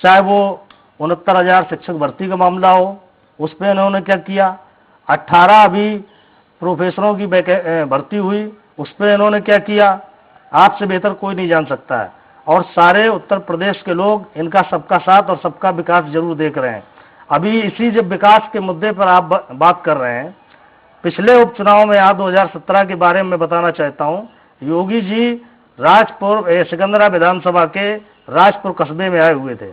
चाहे वो 69,000 शिक्षक भर्ती का मामला हो, उस पर इन्होंने क्या किया, 18 अभी प्रोफेसरों की भर्ती हुई, उस पर इन्होंने क्या किया, आपसे बेहतर कोई नहीं जान सकता है। और सारे उत्तर प्रदेश के लोग इनका सबका साथ और सबका विकास जरूर देख रहे हैं। अभी इसी जब विकास के मुद्दे पर आप बात कर रहे हैं, पिछले उपचुनाव में यहाँ 2017 के बारे में बताना चाहता हूँ। योगी जी राजपुर सिकंदरा विधानसभा के राजपुर कस्बे में आए हुए थे,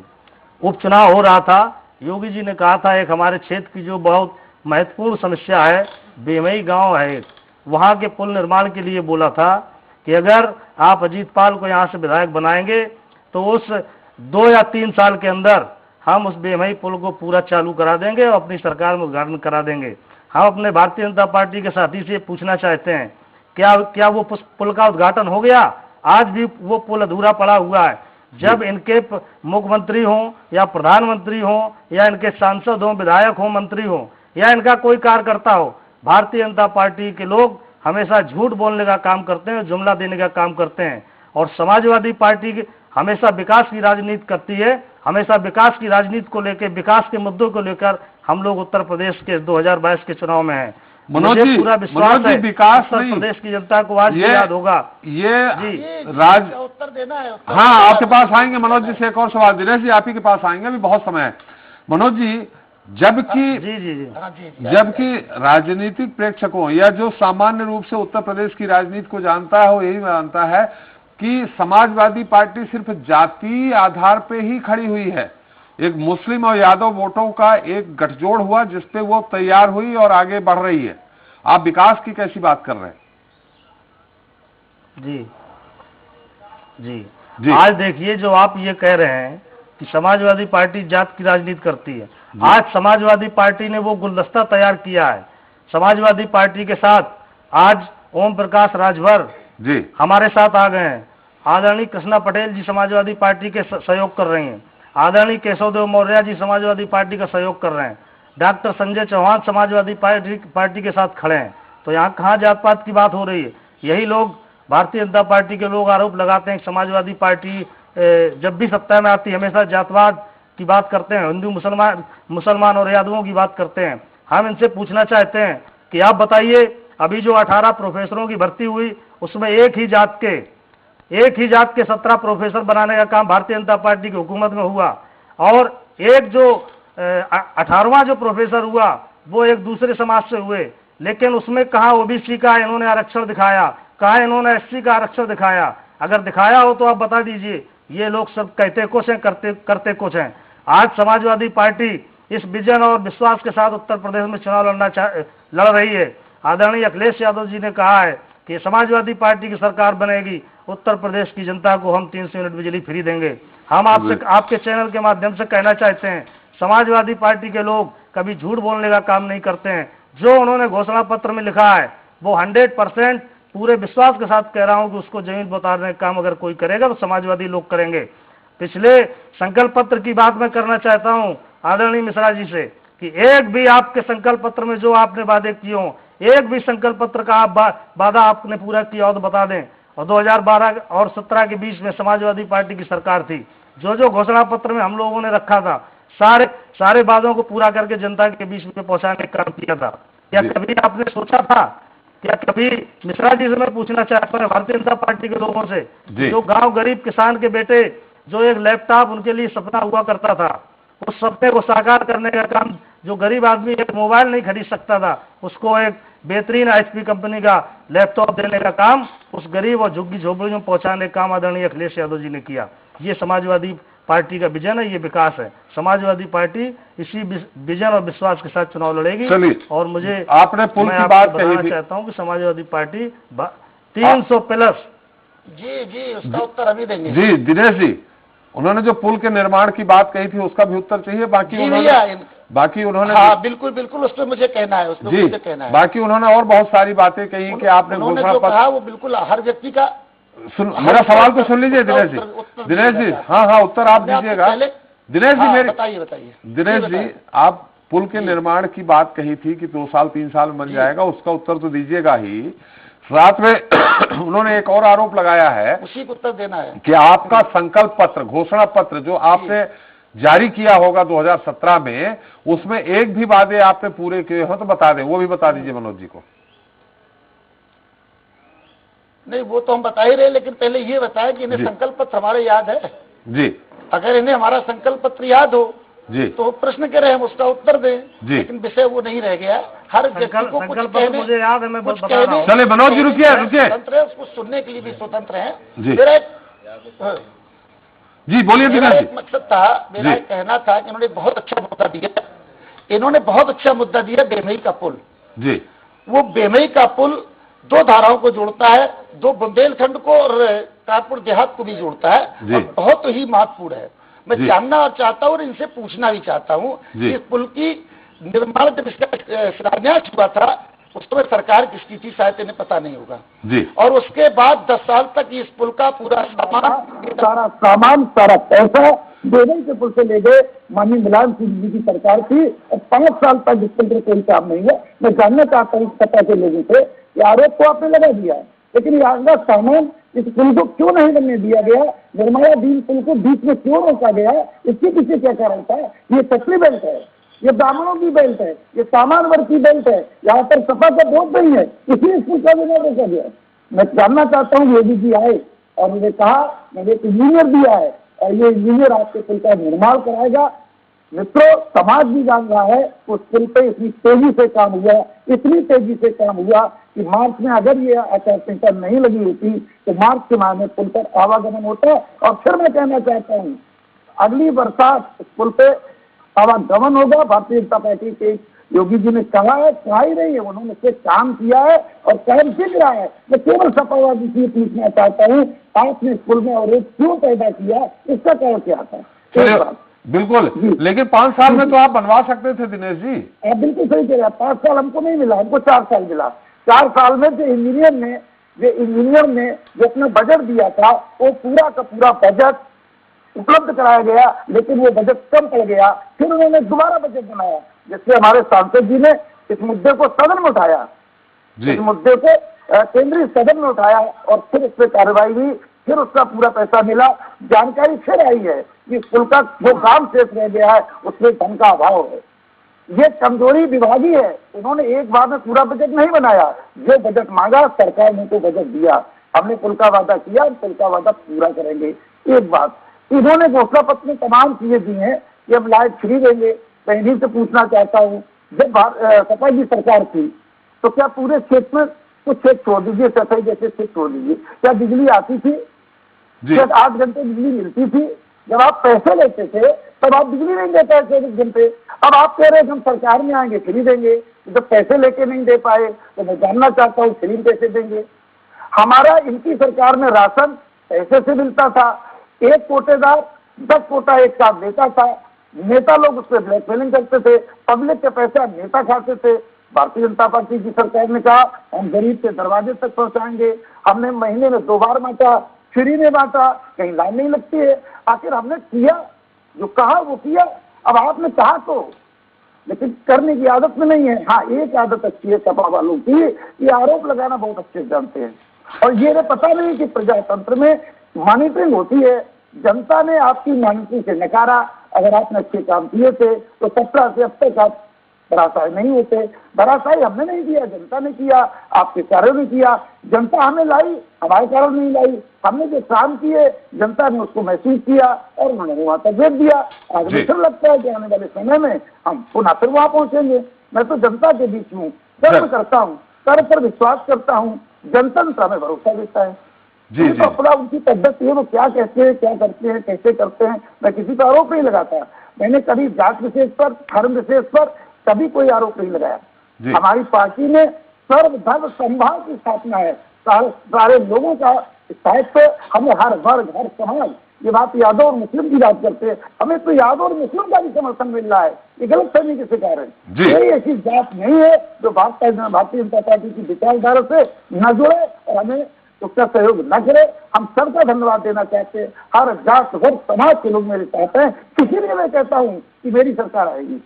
उपचुनाव हो रहा था। योगी जी ने कहा था एक हमारे क्षेत्र की जो बहुत महत्वपूर्ण समस्या है, बेमई गांव है, वहां के पुल निर्माण के लिए बोला था कि अगर आप अजीत पाल को यहां से विधायक बनाएंगे तो उस 2 या 3 साल के अंदर हम उस बेमई पुल को पूरा चालू करा देंगे और अपनी सरकार में उद्घाटन करा देंगे। हम अपने भारतीय जनता पार्टी के साथी से पूछना चाहते हैं, क्या वो पुल का उद्घाटन हो गया? आज भी वो पुल अधूरा पड़ा हुआ है। जब इनके मुख्यमंत्री हों या प्रधानमंत्री हों या इनके सांसद हों, विधायक हों, मंत्री हों या इनका कोई कार्यकर्ता हो, भारतीय जनता पार्टी के लोग हमेशा झूठ बोलने का काम करते हैं, जुमला देने का काम करते हैं। और समाजवादी पार्टी हमेशा विकास की राजनीति करती है, हमेशा विकास की राजनीति को लेकर, विकास के मुद्दों को लेकर हम लोग उत्तर प्रदेश के 2022 के चुनाव में हैं। मुझे पूरा विश्वास है विकास उत्तर प्रदेश की जनता को आज याद होगा। ये उत्तर देना है। हाँ, आपके पास आएंगे मनोज जी से एक और सवाल। दिनेश जी आप ही के पास आएंगे, अभी बहुत समय है। मनोज जी, जबकि राजनीतिक प्रेक्षकों या जो सामान्य रूप से उत्तर प्रदेश की राजनीति को जानता है वो यही मानता है कि समाजवादी पार्टी सिर्फ जातीय आधार पे ही खड़ी हुई है। एक मुस्लिम और यादव वोटों का एक गठजोड़ हुआ जिसपे वो तैयार हुई और आगे बढ़ रही है। आप विकास की कैसी बात कर रहे हैं? जी, आज देखिए, जो आप ये कह रहे हैं कि समाजवादी पार्टी जात की राजनीति करती है, आज समाजवादी पार्टी ने वो गुलदस्ता तैयार किया है। समाजवादी पार्टी के साथ आज ओम प्रकाश राजभर जी हमारे साथ आ गए हैं। आदरणीय कृष्णा पटेल जी समाजवादी पार्टी के सहयोग कर रहे हैं। आदरणीय केशव देव मौर्य जी समाजवादी पार्टी का सहयोग कर रहे हैं। डॉक्टर संजय चौहान समाजवादी पार्टी के साथ खड़े हैं। तो यहाँ कहाँ जात पात की बात हो रही है? यही लोग, भारतीय जनता पार्टी के लोग आरोप लगाते हैं कि समाजवादी पार्टी जब भी सत्ता में आती हमेशा जातवाद की बात करते हैं, हिंदू मुसलमान और यादवों की बात करते हैं। हम इनसे पूछना चाहते हैं कि आप बताइए, अभी जो 18 प्रोफेसरों की भर्ती हुई उसमें एक ही जात के 17 प्रोफेसर बनाने का काम भारतीय जनता पार्टी की हुकूमत में हुआ। और एक जो 18वां जो प्रोफेसर हुआ वो एक दूसरे समाज से हुए, लेकिन उसमें कहाँ ओबीसी का इन्होंने आरक्षण दिखाया, कहाँ इन्होंने एससी का आरक्षण दिखाया? अगर दिखाया हो तो आप बता दीजिए। ये लोग सब कहते कुछ हैं, करते कुछ हैं। आज समाजवादी पार्टी इस विजन और विश्वास के साथ उत्तर प्रदेश में चुनाव लड़ रही है। आदरणीय अखिलेश यादव जी ने कहा है कि समाजवादी पार्टी की सरकार बनेगी, उत्तर प्रदेश की जनता को हम 300 यूनिट बिजली फ्री देंगे। हम आपसे, आपके चैनल के माध्यम से कहना चाहते हैं, समाजवादी पार्टी के लोग कभी झूठ बोलने का काम नहीं करते हैं। जो उन्होंने घोषणा पत्र में लिखा है वो 100% पूरे विश्वास के साथ कह रहा हूं कि उसको जमीन बताने का काम अगर कोई करेगा तो समाजवादी लोग करेंगे। पिछले संकल्प पत्र की बात मैं करना चाहता हूं आदरणीय मिश्रा जी से कि एक भी आपके संकल्प पत्र में जो आपने वादे किए हों, एक भी संकल्प पत्र का आप वादा आपने पूरा किया हो तो बता दें। और 2012 और 17 के बीच में समाजवादी पार्टी की सरकार थी। जो घोषणा पत्र में हम लोगों ने रखा था, सारे वादों को पूरा करके जनता के बीच में पहुंचाने का काम किया था। क्या कभी आपने सोचा था, क्या कभी मिश्रा जी से मैं पूछना चाहता हूँ भारतीय जनता पार्टी के लोगों से, जो गांव गरीब किसान के बेटे जो एक लैपटॉप उनके लिए सपना हुआ करता था, उस सपने को साकार करने का काम, जो गरीब आदमी एक मोबाइल नहीं खरीद सकता था, उसको एक बेहतरीन HP कंपनी का लैपटॉप देने का काम उस गरीब और झुग्गी झोपड़ी में पहुंचाने का काम आदरणीय अखिलेश यादव जी ने किया। ये समाजवादी पार्टी का विजन है, ये विकास है। समाजवादी पार्टी इसी विजन और विश्वास के साथ चुनाव लड़ेगी। और मुझे आपने पुल की बात कही, चाहता हूँ कि समाजवादी पार्टी 300 प्लस। जी उसका उत्तर अभी देंगे। जी दिनेश जी, उन्होंने जो पुल के निर्माण की बात कही थी उसका भी उत्तर चाहिए। बाकी उन्होंने हाँ बिल्कुल उस पर मुझे कहना है, मुझे कहना है। बाकी उन्होंने और बहुत सारी बातें कही कि आपने घोषणा पत्र कहा वो बिल्कुल हर व्यक्ति का। मेरा सवाल तो सुन लीजिए दिनेश जी। हाँ उत्तर आप दीजिएगा। दिनेश जी मेरे बताइए दिनेश जी, आप पुल के निर्माण की बात कही थी कि 2 साल 3 साल में बन जाएगा, उसका उत्तर तो दीजिएगा ही। साथ में उन्होंने एक और आरोप लगाया है, उसी को उत्तर देना है कि आपका संकल्प पत्र, घोषणा पत्र जो आपने जारी किया होगा 2017 में, उसमें एक भी वादे आपने पूरे किए हो तो बता दें, वो भी बता दीजिए मनोज जी को। नहीं वो तो हम बता ही रहे, लेकिन पहले ये बताया कि इन्हें संकल्प पत्र हमारे याद है जी। अगर इन्हें हमारा संकल्प पत्र याद हो जी तो प्रश्न करें, हम उसका उत्तर दें जी। लेकिन विषय वो नहीं रह गया। हर व्यक्ति को कुछ कहने, मुझे याद है, मैं कुछ कहने, चले मनोज जी रुकिए स्वतंत्र है, उसको सुनने के लिए भी स्वतंत्र है। जी बोलिए। मेरा एक मकसद था, मेरा एक कहना था कि इन्होंने बहुत अच्छा मुद्दा दिया। इन्होंने बहुत अच्छा मुद्दा दिया बेमई का पुल जी। वो बेमई का पुल 2 धाराओं को जोड़ता है, 2 बुंदेलखंड को और कानपुर देहात को भी जोड़ता है, और बहुत ही महत्वपूर्ण है। मैं जानना चाहता हूँ और इनसे पूछना भी चाहता हूँ कि इस पुल की निर्माण जब इसका शिलान्यास हुआ था उस समय सरकार किसकी थी, शायद इन्हें पता नहीं होगा जी। और उसके बाद 10 साल तक इस पुल का पूरा सारा पैसा बेमई के पुल से ले गए माननीय मुलायम सिंह जी की सरकार थी, और 5 साल तक इस पुल पर कोई काम नहीं है। मैं जानना चाहता हूँ सत्ता के लोगों से, ये आरोप तो आपने लगा दिया है, लेकिन ये आगे सामान इस पुल को क्यों नहीं बनने दिया गया, निर्मला डील पुल को बीच में क्यों रोका गया, इसके पीछे क्या कारण था। ये पतली बेल्ट है, ये ब्राह्मणों की बेल्ट है, ये सामान वर्ग की बेल्ट है, यहाँ पर सपा का वोट नहीं है, इसलिए इस पुल का बिना रोका गया। मैं जानना चाहता हूँ योगी जी आए और उन्हें कहा मैंने एक इंजीनियर दिया है और ये इंजीनियर आपके पुल का निर्माण कराएगा। मित्रों, समाज भी जान रहा है उस पुल पे इतनी तेजी से काम हुआ, इतनी तेजी से काम हुआ कि मार्च में अगर ये आचार संहिता नहीं लगी होती तो मार्च के माह में पुल पर आवागमन होता। और फिर मैं कहना चाहता हूँ अगली बरसात इस पुल पे आवागमन होगा। भारतीय जनता पार्टी के योगी जी ने कहा है, कहा ही नहीं है, उन्होंने से काम किया है और काम दिख रहा है। मैं केवल सपावादी से पूछना चाहता हूँ, आपने इस पुल में अवरोध क्यों पैदा किया, इसका कारण क्या था। बिल्कुल, लेकिन 5 साल में तो आप बनवा सकते थे दिनेश जी। आप बिल्कुल सही कह रहे हैं, 5 साल हमको नहीं मिला, हमको 4 साल मिला। 4 साल में जो इंजीनियर ने जो अपना बजट दिया था वो पूरा का पूरा बजट उपलब्ध कराया गया, लेकिन वो बजट कम पड़ गया। फिर उन्होंने दोबारा बजट बनाया, जिससे हमारे सांसद जी ने इस मुद्दे को सदन में उठाया, इस मुद्दे को केंद्रीय सदन में उठाया और फिर इस पर कार्रवाई हुई, फिर उसका पूरा पैसा मिला। जानकारी फिर आई है कि पुल का जो काम शेष रह गया है उसमें धन का अभाव है। ये कमजोरी विभागीय है, उन्होंने एक बार में पूरा बजट नहीं बनाया। जो बजट मांगा सरकार ने तो बजट दिया, हमने पुल का वादा किया, पुल का वादा पूरा करेंगे। एक बात, इन्होंने घोषणा पत्र में तमाम चीजें दी हैं कि हम लाइट फ्री देंगे। मैं इन्हीं से पूछना चाहता हूँ, जब सपा की सरकार थी तो क्या पूरे क्षेत्र में कुछ क्षेत्र छोड़ दीजिए, सफाई जैसे क्षेत्र छोड़ दीजिए, क्या बिजली आती थी? क्या 8 घंटे बिजली मिलती थी? जब आप पैसे लेते थे तब आप बिजली नहीं देते 24 घंटे। अब आप कह रहे हैं हम सरकार में आएंगे फ्री देंगे, जब पैसे लेके नहीं दे पाए तो मैं जानना चाहता हूँ फ्री कैसे देंगे। हमारा इनकी सरकार में राशन पैसे से मिलता था, एक कोटेदार 10 कोटा एक साथ देता था, नेता लोग उस पर ब्लैकमेलिंग करते थे, पब्लिक के पैसा नेता खाते थे। भारतीय जनता पार्टी की सरकार ने कहा हम गरीब के दरवाजे तक पहुंचाएंगे, हमने महीने में 2 बार बांटा, फ्री में बांटा, कहीं लाइन नहीं लगती है। आखिर हमने किया जो कहा वो किया। अब आपने कहा तो, लेकिन करने की आदत में नहीं है। हाँ, एक आदत अच्छी है सपा वालों की, ये आरोप लगाना बहुत अच्छे जानते हैं और ये पता नहीं कि प्रजातंत्र में मॉनिटरिंग होती है। जनता ने आपकी मॉनिटरिंग से नकारा। अगर आपने अच्छे काम किए थे तो 17 से अब तक आप धराशायी नहीं होते। धराशायी हमने नहीं किया, जनता ने किया, आपके कार्यों ने किया। जनता हमें लाई, हमारे कारण नहीं लाई। हमने जो काम किए जनता ने उसको महसूस किया और उन्होंने वहां तक भेज दिया। आज मुझे लगता है कि आने वाले समय में हम पुनः फिर वहां पहुंचेंगे। मैं तो जनता के बीच हूँ, गर्व करता हूँ सर पर विश्वास करता हूँ, जनता में भरोसा देता है। जी जी। तो अपना उनकी पद्धति है, वो क्या कहते हैं, क्या करते हैं, कैसे करते हैं, मैं किसी पर आरोप नहीं लगाता। मैंने कभी जात विशेष पर, धर्म विशेष पर कभी कोई आरोप नहीं लगाया। हमारी पार्टी में सर्वधर्म समभाव की स्थापना है, सारे लोगों का साहित्य, हमें हर वर्ग, हर समाज, ये बात यादव और मुस्लिम की बात करते हैं, हमें तो यादव और मुस्लिम का भी समर्थन मिल रहा है। ये गलत फहमी के शिकार है। कोई ऐसी जात नहीं है जो भारतीय जनता पार्टी की विचारधारा से न जुड़े और हमें उसका सहयोग न करे। हम सबका धन्यवाद देना चाहते हैं। हर जात वर्ग समाज के लोग मेरे साथ हैं, इसीलिए मैं कहता हूँ कि मेरी सरकार आएगी।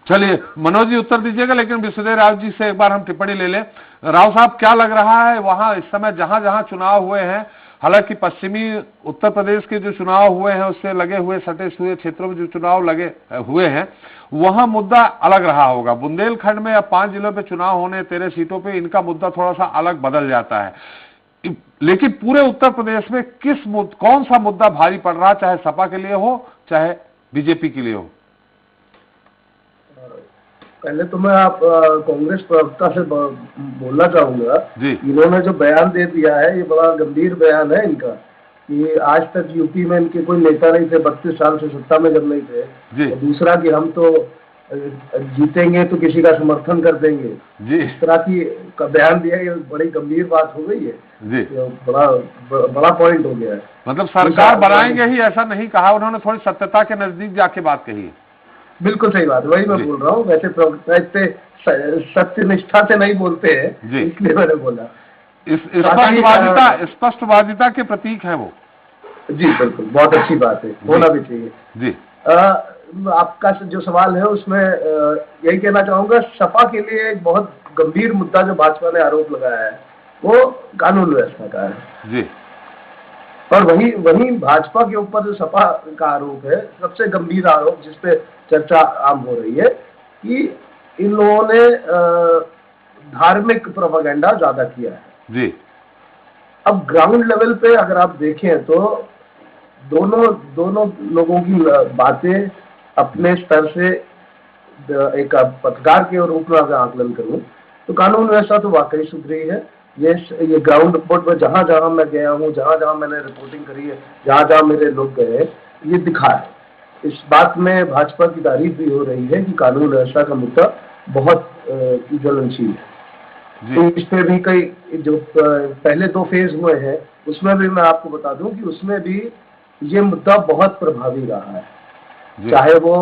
चलिए मनोज जी उत्तर दीजिएगा, लेकिन विश्वदेव राव जी से एक बार हम टिप्पणी ले लें। राव साहब, क्या लग रहा है वहां इस समय जहां जहां चुनाव हुए हैं, हालांकि पश्चिमी उत्तर प्रदेश के जो चुनाव हुए हैं उससे लगे हुए सटे हुए क्षेत्रों में जो चुनाव लगे हुए हैं वहां मुद्दा अलग रहा होगा। बुंदेलखंड में अब 5 जिलों पे चुनाव होने, 13 सीटों पे, इनका मुद्दा थोड़ा सा अलग बदल जाता है। लेकिन पूरे उत्तर प्रदेश में कौन सा मुद्दा भारी पड़ रहा, चाहे सपा के लिए हो चाहे बीजेपी के लिए हो? पहले तो मैं आप कांग्रेस प्रवक्ता से बोलना चाहूंगा, इन्होंने जो बयान दे दिया है ये बड़ा गंभीर बयान है इनका, कि आज तक यूपी में इनके कोई नेता नहीं थे, 32 साल से सत्ता में जब नहीं थे। और दूसरा कि हम तो जीतेंगे तो किसी का समर्थन कर देंगे, इस तरह की का बयान दिया, ये बड़ी गंभीर बात हो गई है जी। बड़ा पॉइंट हो गया है। मतलब सरकार बनाएंगे ही ऐसा नहीं कहा उन्होंने, थोड़ी सत्यता के नजदीक जाके बात कही है। बिल्कुल सही बात, वही मैं बोल रहा हूँ। वैसे प्रवक्ता इतने सत्य निष्ठा से नहीं बोलते हैं, इसलिए मैंने बोला। स्पष्टवादिता के प्रतीक है वो। जी बिल्कुल, बहुत अच्छी बात है, होना भी चाहिए जी। आपका जो सवाल है उसमें यही कहना चाहूंगा, सपा के लिए एक बहुत गंभीर मुद्दा जो भाजपा ने आरोप लगाया है वो कानून व्यवस्था का है जी। और वही भाजपा के ऊपर जो सपा का आरोप है, सबसे गंभीर आरोप जिसपे चर्चा आम हो रही है, कि इन लोगों ने धार्मिक प्रोपेगेंडा ज्यादा किया है जी। अब ग्राउंड लेवल पे अगर आप देखें तो दोनों लोगों की बातें अपने स्तर से, एक पत्रकार के रूप में अगर आकलन करूं तो कानून व्यवस्था तो वाकई सुधरी है। ये ग्राउंड रिपोर्ट पर जहां जहां मैं गया हूं, जहां जहां मैंने रिपोर्टिंग करी है, जहां जहां मेरे लोग गए, ये दिखा है। इस बात में भाजपा की तारीफ भी हो रही है कि कानून व्यवस्था का मुद्दा बहुत ज्वलनशील है। तो इस पे भी कई जो पहले 2 फेज हुए हैं उसमें भी मैं आपको बता दूं कि उसमें भी ये मुद्दा बहुत प्रभावी रहा है। चाहे वो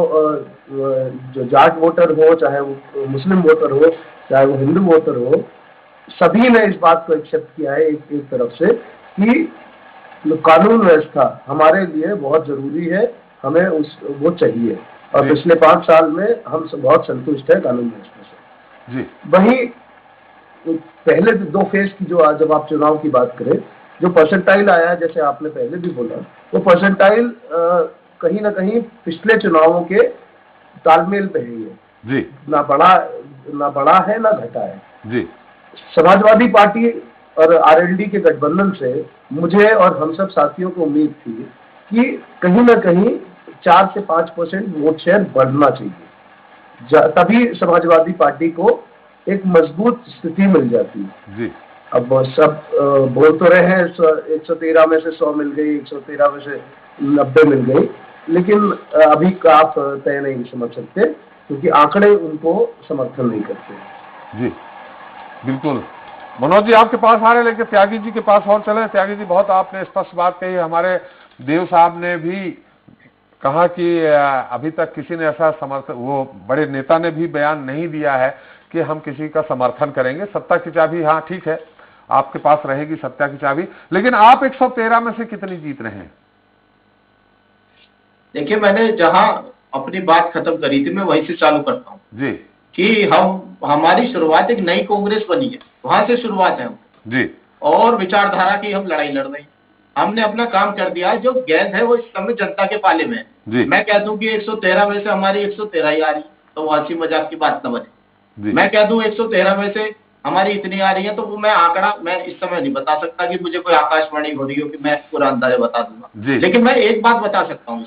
जो जाट वोटर हो, चाहे वो मुस्लिम वोटर हो, चाहे वो हिंदू वोटर हो, सभी ने इस बात को एक्सेप्ट किया है एक तरफ से कि कानून व्यवस्था हमारे लिए बहुत जरूरी है, हमें वो चाहिए। और पिछले 5 साल में हम सब बहुत संतुष्ट है कानून व्यवस्था से जी। वही पहले 2 फेज की जो जब आप चुनाव की बात करें, जो परसेंटाइल आया, जैसे आपने पहले भी बोला, वो परसेंटाइल कहीं ना कहीं पिछले चुनावों के तालमेल पे है जी। ना बढ़ा है ना घटा है जी। समाजवादी पार्टी और आरएलडी के गठबंधन से मुझे और हम सब साथियों को उम्मीद थी कि कहीं ना कहीं 4 से 5% वोट शेयर बढ़ना चाहिए, तभी समाजवादी पार्टी को एक मजबूत स्थिति मिल जाती है जी। अब सब बोल तो रहे हैं 113 में से 100 मिल गई, 113 में से 90 मिल गई, लेकिन अभी का आप तय नहीं समझ सकते क्योंकि आंकड़े उनको समर्थन नहीं करते जी। बिल्कुल मनोज जी आपके पास आ रहे, लेकिन त्यागी जी के पास और चले। त्यागी जी, बहुत आपने स्पष्ट बात कही। हमारे देव साहब ने भी कहा कि अभी तक किसी ने ऐसा समर्थन, वो बड़े नेता ने भी बयान नहीं दिया है कि हम किसी का समर्थन करेंगे। सत्ता की चाबी, हाँ ठीक है, आपके पास रहेगी सत्ता की चाबी, लेकिन आप 113 में से कितनी जीत रहे हैं? देखिए, मैंने जहां अपनी बात खत्म करी थी मैं वहीं से चालू करता हूँ जी, कि हमारी शुरुआत एक नई कांग्रेस बनी है, वहां से शुरुआत है जी। और विचारधारा की हम लड़ाई लड़ रहे हैं, हमने अपना काम कर दिया। जो गेंद है वो इस समय जनता के पाले में है। मैं कह दूं कि 113 में से हमारी 113 ही आ रही, तो वो हंसी मजाक की बात न बने। मैं कह दूं 113 में से हमारी इतनी आ रही है, तो वो मैं आंकड़ा मैं इस समय नहीं बता सकता कि मुझे कोई आकाशवाणी हो रही हो कि मैं पूरा अंदाजा बता दूंगा, लेकिन मैं एक बात बता सकता हूँ।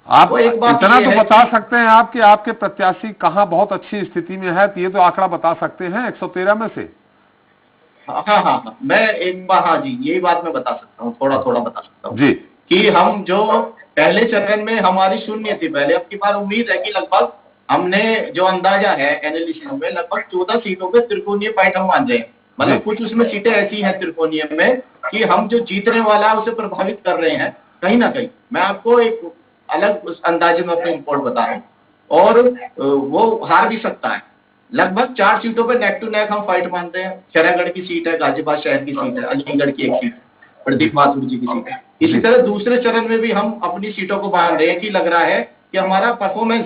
आप एक बात इतना तो बता सकते हैं आप कि आपके प्रत्याशी कहाँ बहुत अच्छी स्थिति में है, ये तो आंकड़ा बता सकते हैं 113 में से। हाँ, मैं एक बार, हाँ जी, यही बात मैं बता सकता हूँ, थोड़ा थोड़ा बता सकता हूँ जी, कि हम जो पहले चरण में हमारी शून्य थी पहले, अब की बार उम्मीद है कि लगभग हमने जो अंदाजा है एनालिसिस में, लगभग 14 सीटों पे त्रिकोणीय फाइट हम मान रहे हैं। मतलब कुछ उसमें सीटें ऐसी हैं त्रिकोणीय में कि हम जो जीतने वाला है उसे प्रभावित कर रहे हैं कहीं ना कहीं। मैं आपको एक अलग उस अंदाजे में अपनी रिपोर्ट बता रहा हूँ, और वो हार भी सकता है। लगभग 4 सीटों पे नेक टू नेक हम फाइट मानते हैं। खैरागढ़ की सीट है, गाजियाबाद शहर की सीट है, अलीगढ़ की एक सीट है, प्रदीप माथुर जी की सीट है। इसी तरह दूसरे चरण में भी हम अपनी सीटों को मान रहे हैं कि लग रहा है कि हमारा परफॉर्मेंस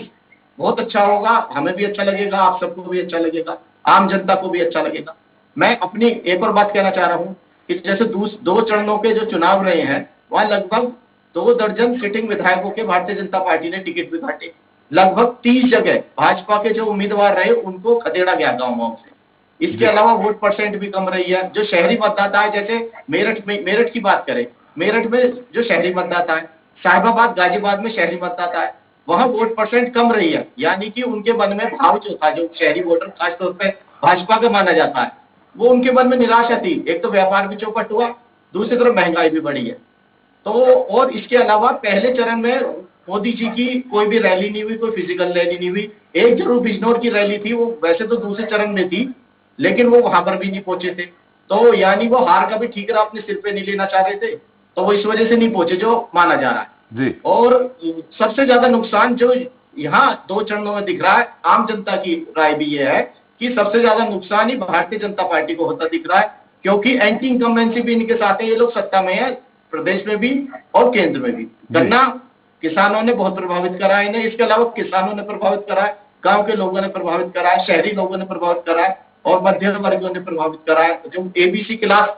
बहुत अच्छा होगा, हमें भी अच्छा लगेगा, आप सबको भी अच्छा लगेगा, आम जनता को भी अच्छा लगेगा। मैं अपनी एक और बात कहना चाह रहा हूँ कि जैसे 2 चरणों के जो चुनाव रहे हैं, वहां लगभग 2 दर्जन सिटिंग विधायकों के भारतीय जनता पार्टी ने टिकट भी काटे। लगभग 30 जगह भाजपा के जो उम्मीदवार रहे उनको खदेड़ा गया गाँव से। इसके अलावा वोट परसेंट भी कम रही है। जो शहरी मतदाता है, जैसे मेरठ की बात करें, मेरठ में जो शहरी मतदाता है, साहिबाबाद गाजियाबाद में शहरी मतदाता है, वहां वोट परसेंट कम रही है। यानी कि उनके मन में भाव जो था, जो शहरी वोटर खासतौर पर भाजपा का माना जाता है, वो उनके मन में निराशा थी। एक तो व्यापार भी चौपट हुआ, दूसरी तरफ महंगाई भी बढ़ी है। तो और इसके अलावा पहले चरण में मोदी जी की कोई भी रैली नहीं हुई, कोई फिजिकल रैली नहीं हुई। एक जरूर बिजनौर की रैली थी, वो वैसे तो दूसरे चरण में थी, लेकिन वो वहां पर भी नहीं पहुंचे थे। तो यानी वो हार का भी ठीकरा अपने सिर पे नहीं लेना चाह रहे थे, तो वो इस वजह से नहीं पहुंचे जो माना जा रहा है जी। और सबसे ज्यादा नुकसान जो यहाँ 2 चरणों में दिख रहा है, आम जनता की राय भी ये है कि सबसे ज्यादा नुकसान ही भारतीय जनता पार्टी को होता दिख रहा है, क्योंकि एंटी इनकम्बेंसी भी इनके साथ है। ये लोग सत्ता में है, प्रदेश में भी और केंद्र में भी। गन्ना किसानों ने बहुत प्रभावित करा है इन्हें, इसके अलावा किसानों ने प्रभावित करा है, गांव के लोगों ने प्रभावित करा है, शहरी लोगों ने प्रभावित करा है और मध्यम वर्गों ने प्रभावित करा है। जो एबीसी क्लास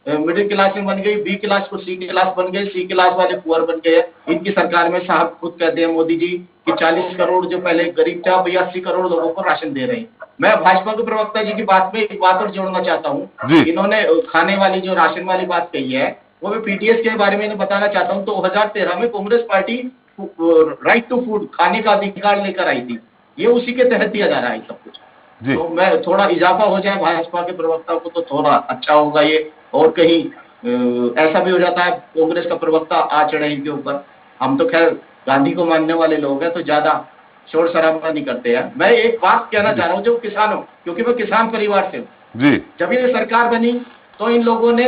मिडिल क्लास में बन गई, बी क्लास को सी क्लास बन गई, सी क्लास वाले पुअर बन गए। इनकी सरकार में साहब खुद कहते हैं मोदी जी कि 40 करोड़ जो पहले गरीब था, भैया 80 करोड़ लोगों को राशन दे रहे हैं। मैं भाजपा के प्रवक्ता जी की बात में एक बात और जोड़ना चाहता हूँ। इन्होंने खाने वाली जो राशन वाली बात कही है, वो मैं पीटीएस के बारे में बताना चाहता हूँ। 2013 में Congress party right to food, खाने का अधिकार लेकर आई थी। ये उसी के तहत दिया जा रहा है सब कुछ। तो मैं थोड़ा इजाफा हो जाए भाजपा के प्रवक्ता को तो थोड़ा अच्छा होगा ये। और कहीं ऐसा भी हो जाता है कांग्रेस का प्रवक्ता आ चढ़े इनके ऊपर। हम तो खैर गांधी को मानने वाले लोग हैं, तो ज्यादा शोर शराबा नहीं करते हैं। मैं एक बात कहना चाह रहा हूँ, जो किसानों, क्योंकि मैं किसान परिवार से हूँ, जब ये सरकार बनी तो इन लोगों ने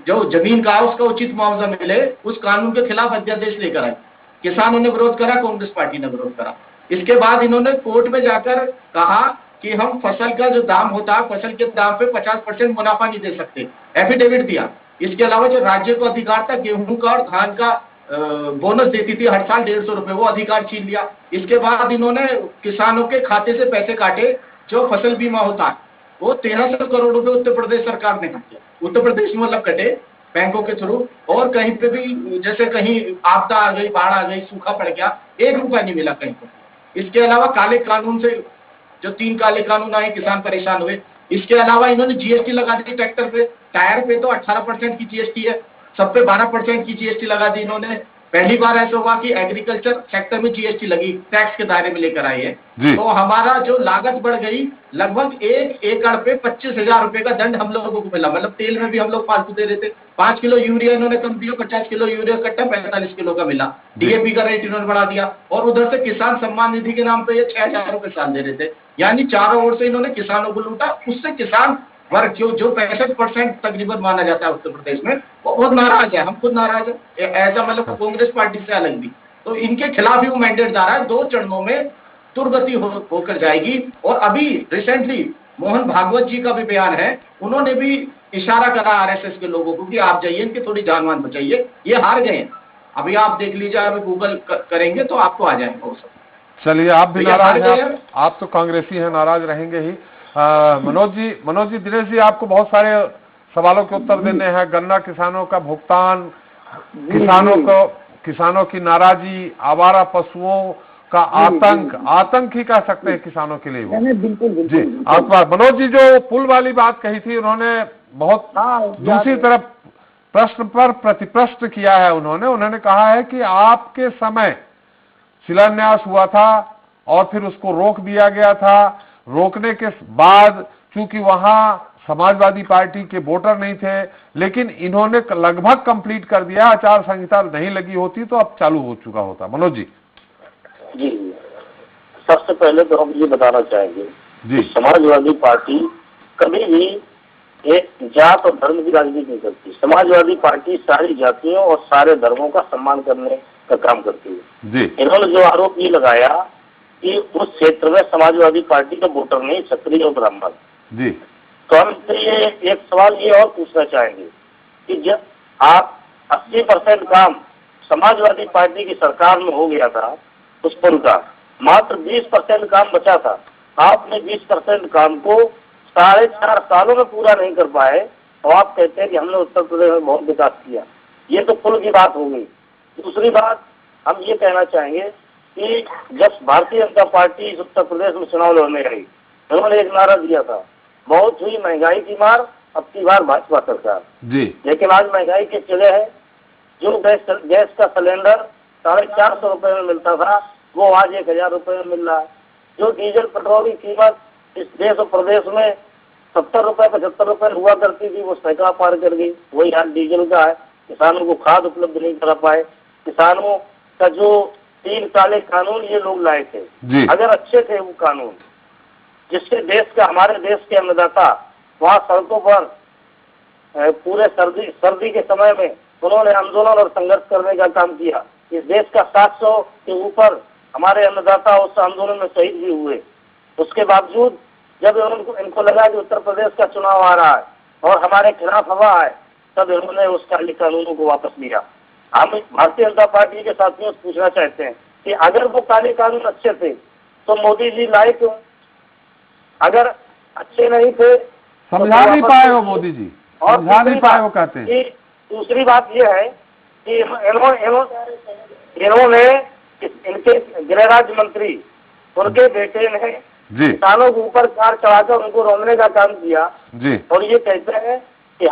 जो जमीन का उसका उचित मुआवजा मिले, उस कानून के खिलाफ अध्यादेश लेकर आए। किसानों ने विरोध करा, कांग्रेस पार्टी ने विरोध करा। इसके बाद इन्होंने कोर्ट में जाकर कहा कि हम फसल का जो दाम होता है, फसल के दाम पे 50% मुनाफा नहीं दे सकते, एफिडेविट दिया। इसके अलावा जो राज्य को अधिकार था गेहूं का और धान का बोनस देती थी हर साल 150 रुपए, वो अधिकार छीन लिया। इसके बाद इन्होंने किसानों के खाते से पैसे काटे। जो फसल बीमा होता है वो 1300 करोड़ रुपए उत्तर प्रदेश सरकार ने काटे, उत्तर प्रदेश में मतलब कटे बैंकों के थ्रू। और कहीं पे भी जैसे कहीं आपदा आ गई, बाढ़ आ गई, सूखा पड़ गया, 1 रुपया नहीं मिला कहीं पर। इसके अलावा काले कानून से जो 3 काले कानून आए, किसान परेशान हुए। इसके अलावा इन्होंने जीएसटी लगा दी ट्रैक्टर पे, टायर पे तो 18% की जीएसटी है, सब पे 12% की जीएसटी लगा दी इन्होंने। पहली बार ऐसा हुआ कि एग्रीकल्चर सेक्टर में जीएसटी लगी, टैक्स के दायरे में लेकर आई है। तो हमारा जो लागत बढ़ गई, लगभग 1 एकड़ पे 25,000 रुपए का दंड हम लोगों को मिला। मतलब तेल में भी हम लोग फालतू दे रहे थे। 5 किलो यूरिया इन्होंने कम दिया, 50 किलो यूरिया कट्टा 45 किलो का मिला। डीएपी का रेट इन्होंने बढ़ा दिया। और उधर से किसान सम्मान निधि के नाम पे ये 6,000 रुपए साल दे रहे थे। यानी चारों ओर से इन्होंने किसानों को लूटा। उससे किसान वर्ग जो 65% तकरीबन माना जाता है उत्तर प्रदेश में, वो बहुत नाराज है। हम खुद नाराज है, ऐसा मतलब कांग्रेस पार्टी से अलग भी। तो इनके खिलाफ ही वो मैंडेट जा रहा है। 2 चरणों में दुर्गति होकर जाएगी। और अभी रिसेंटली मोहन भागवत जी का भी बयान है, उन्होंने भी इशारा करा आरएसएस के लोगों को कि आप जाइए, इनकी थोड़ी जानवान बचाइए, ये हार गए हैं। अभी आप देख लीजिए, अभी गूगल करेंगे तो आपको आ जाएंगे वो सब। चलिए, आप भी नाराज हैं, आप तो कांग्रेसी हैं, नाराज रहेंगे ही। मनोज जी, दिनेश जी, आपको बहुत सारे सवालों के उत्तर देने हैं। गन्ना किसानों का भुगतान, किसानों की नाराजगी, आवारा पशुओं का आतंक ही कह सकते हैं किसानों के लिए वो। बिल्कुल जी, आपका मनोज जी जो पुल वाली बात कही थी, उन्होंने बहुत दूसरी तरफ प्रश्न पर प्रतिप्रश्न किया है। उन्होंने कहा है कि आपके समय शिलान्यास हुआ था और फिर उसको रोक दिया गया था। रोकने के बाद चूंकि वहां समाजवादी पार्टी के वोटर नहीं थे, लेकिन इन्होंने लगभग कंप्लीट कर दिया। आचार संहिता नहीं लगी होती तो अब चालू हो चुका होता। मनोज जी। जी, सबसे पहले तो हम ये बताना चाहेंगे जी, समाजवादी पार्टी कभी भी एक जात और धर्म की राजनीति नहीं करती। समाजवादी पार्टी सारी जातियों और सारे धर्मों का सम्मान करने का काम करती है। जी, इन्होंने जो आरोप ये लगाया कि उस क्षेत्र में समाजवादी पार्टी का वोटर नहीं, क्षत्रिय और ब्राह्मण। जी, तो हम ये एक सवाल ये और पूछना चाहेंगे कि जब आप 80% काम समाजवादी पार्टी की सरकार में हो गया था उस पुल का, मात्र 20% काम बचा था। आपने 20% काम को 4.5 सालों में पूरा नहीं कर पाए और आप कहते हैं कि हमने उत्तर प्रदेश में बहुत विकास किया। ये तो पुल की बात हो गई। दूसरी बात हम ये कहना चाहेंगे कि जब भारतीय जनता पार्टी इस उत्तर प्रदेश में चुनाव लड़ने गई, उन्होंने एक नारा दिया था, बहुत हुई महंगाई की मार, अब की बार भाजपा सरकार। जी, लेकिन आज महंगाई के चले हैं। जो गैस का सिलेंडर 450 रुपए में मिलता था वो आज 1000 रुपए में मिल रहा है। जो डीजल पेट्रोल की कीमत इस देश और प्रदेश में 70 रुपए 75 रुपए हुआ करती थी, वो सैकड़ा पार कर गई। वही हाल डीजल का है। किसानों को खाद उपलब्ध नहीं करा पाए। किसानों का जो 3 काले कानून ये लोग लाए थे, अगर अच्छे थे वो कानून, जिससे देश का, हमारे देश के अन्नदाता वहाँ सड़कों पर पूरे सर्दी के समय में उन्होंने आंदोलन और संघर्ष करने का काम किया। इस देश का 700 के ऊपर हमारे अन्नदाता उस आंदोलन में शहीद भी हुए। उसके बावजूद जब इनको लगा कि उत्तर प्रदेश का चुनाव आ रहा है और हमारे खिलाफ हवा है, तब इन्होंने उस काले कानूनों को वापस लिया। हम भारतीय जनता पार्टी के साथियों से पूछना चाहते हैं कि अगर वो काले कानून अच्छे थे तो मोदी जी लाए क्यों? अगर अच्छे नहीं थे, समझा नहीं पाए हो मोदी जी, समझा नहीं पाए हो कहते हैं। दूसरी बात यह है कि इन्होंने इनके गृह राज्य मंत्री, उनके बेटे ने किसानों के ऊपर कार चढ़ाकर उनको रोकने का काम किया जी, और ये कहते हैं कि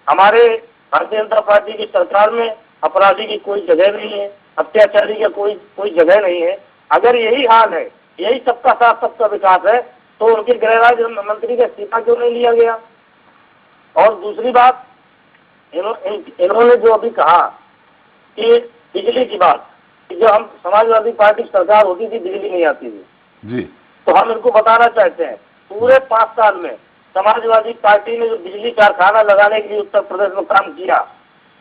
हमारे भारतीय जनता पार्टी की सरकार में अपराधी की कोई जगह नहीं है, अत्याचारी का कोई जगह नहीं है। अगर यही हाल है, यही सबका साथ सबका विकास है, तो उनके गृह राज्य मंत्री का इस्तीफा क्यों नहीं लिया गया? और दूसरी बात, इन्होंने जो अभी कहा कि बिजली की बात, कि जो हम समाजवादी पार्टी की सरकार होती थी बिजली नहीं आती थी जी, तो हम इनको बताना चाहते हैं पूरे 5 साल में समाजवादी पार्टी ने जो बिजली कारखाना लगाने के लिए उत्तर प्रदेश में काम किया,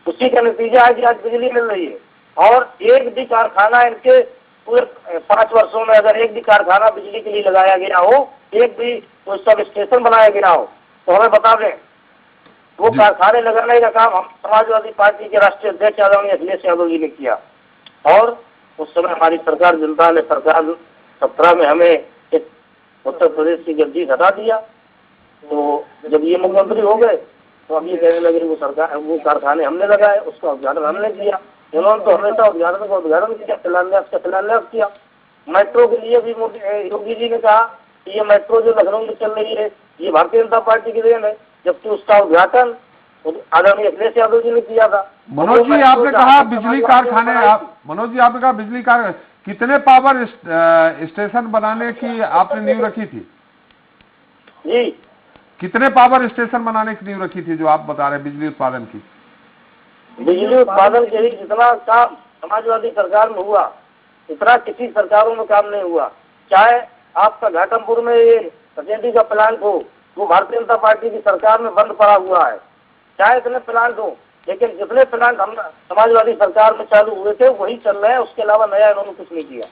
उसी का नतीजा है कि आज बिजली मिल रही है। और एक भी कारखाना इनके पूरे 5 वर्षों में अगर एक भी कारखाना बिजली के लिए लगाया गया हो, एक भी कोई सब स्टेशन बनाया गया हो, तो हमें बता दें। वो कारखाने लगाने का काम हम समाजवादी पार्टी के राष्ट्रीय अध्यक्ष आदरणीय अखिलेश यादव जी ने किया। और उस समय हमारी सरकार, जनता ने सरकार 17 में हमें एक उत्तर प्रदेश की गद्दी हटा दिया। तो जब ये मुख्यमंत्री हो गए तो अब ये कहने लगे वो कारखाने हमने लगाए, उसका उद्घाटन हमने किया। इन्होंने तो हमेशा उद्घाटन किया, शिलान्यास किया। मेट्रो के लिए भी योगी जी ने कहा कि ये मेट्रो जो लखनऊ में चल रही है ये भारतीय जनता पार्टी की देन है, जबकि उसका उद्घाटन आदरणीय अखिलेश यादव जी ने किया था। मनोज जी आपने कहा बिजली कारखाने, मनोज जी आपने कहा बिजली कारखाने, कितने पावर स्टेशन बनाने की आपने नींव रखी थी? जी, कितने पावर स्टेशन बनाने की नींव रखी थी जो आप बता रहे बिजली उत्पादन की? बिजली उत्पादन के लिए जितना काम समाजवादी सरकार में हुआ इतना किसी सरकारों में काम नहीं हुआ। चाहे आपका घाटमपुर में ये सचेंडी का प्लांट हो, वो भारतीय जनता पार्टी की सरकार में बंद पड़ा हुआ है। चाहे इतने प्लांट हो, लेकिन जितने प्लांट हम समाजवादी सरकार में चालू हुए थे वही चल रहे हैं, उसके अलावा नया इन्होंने कुछ नहीं किया।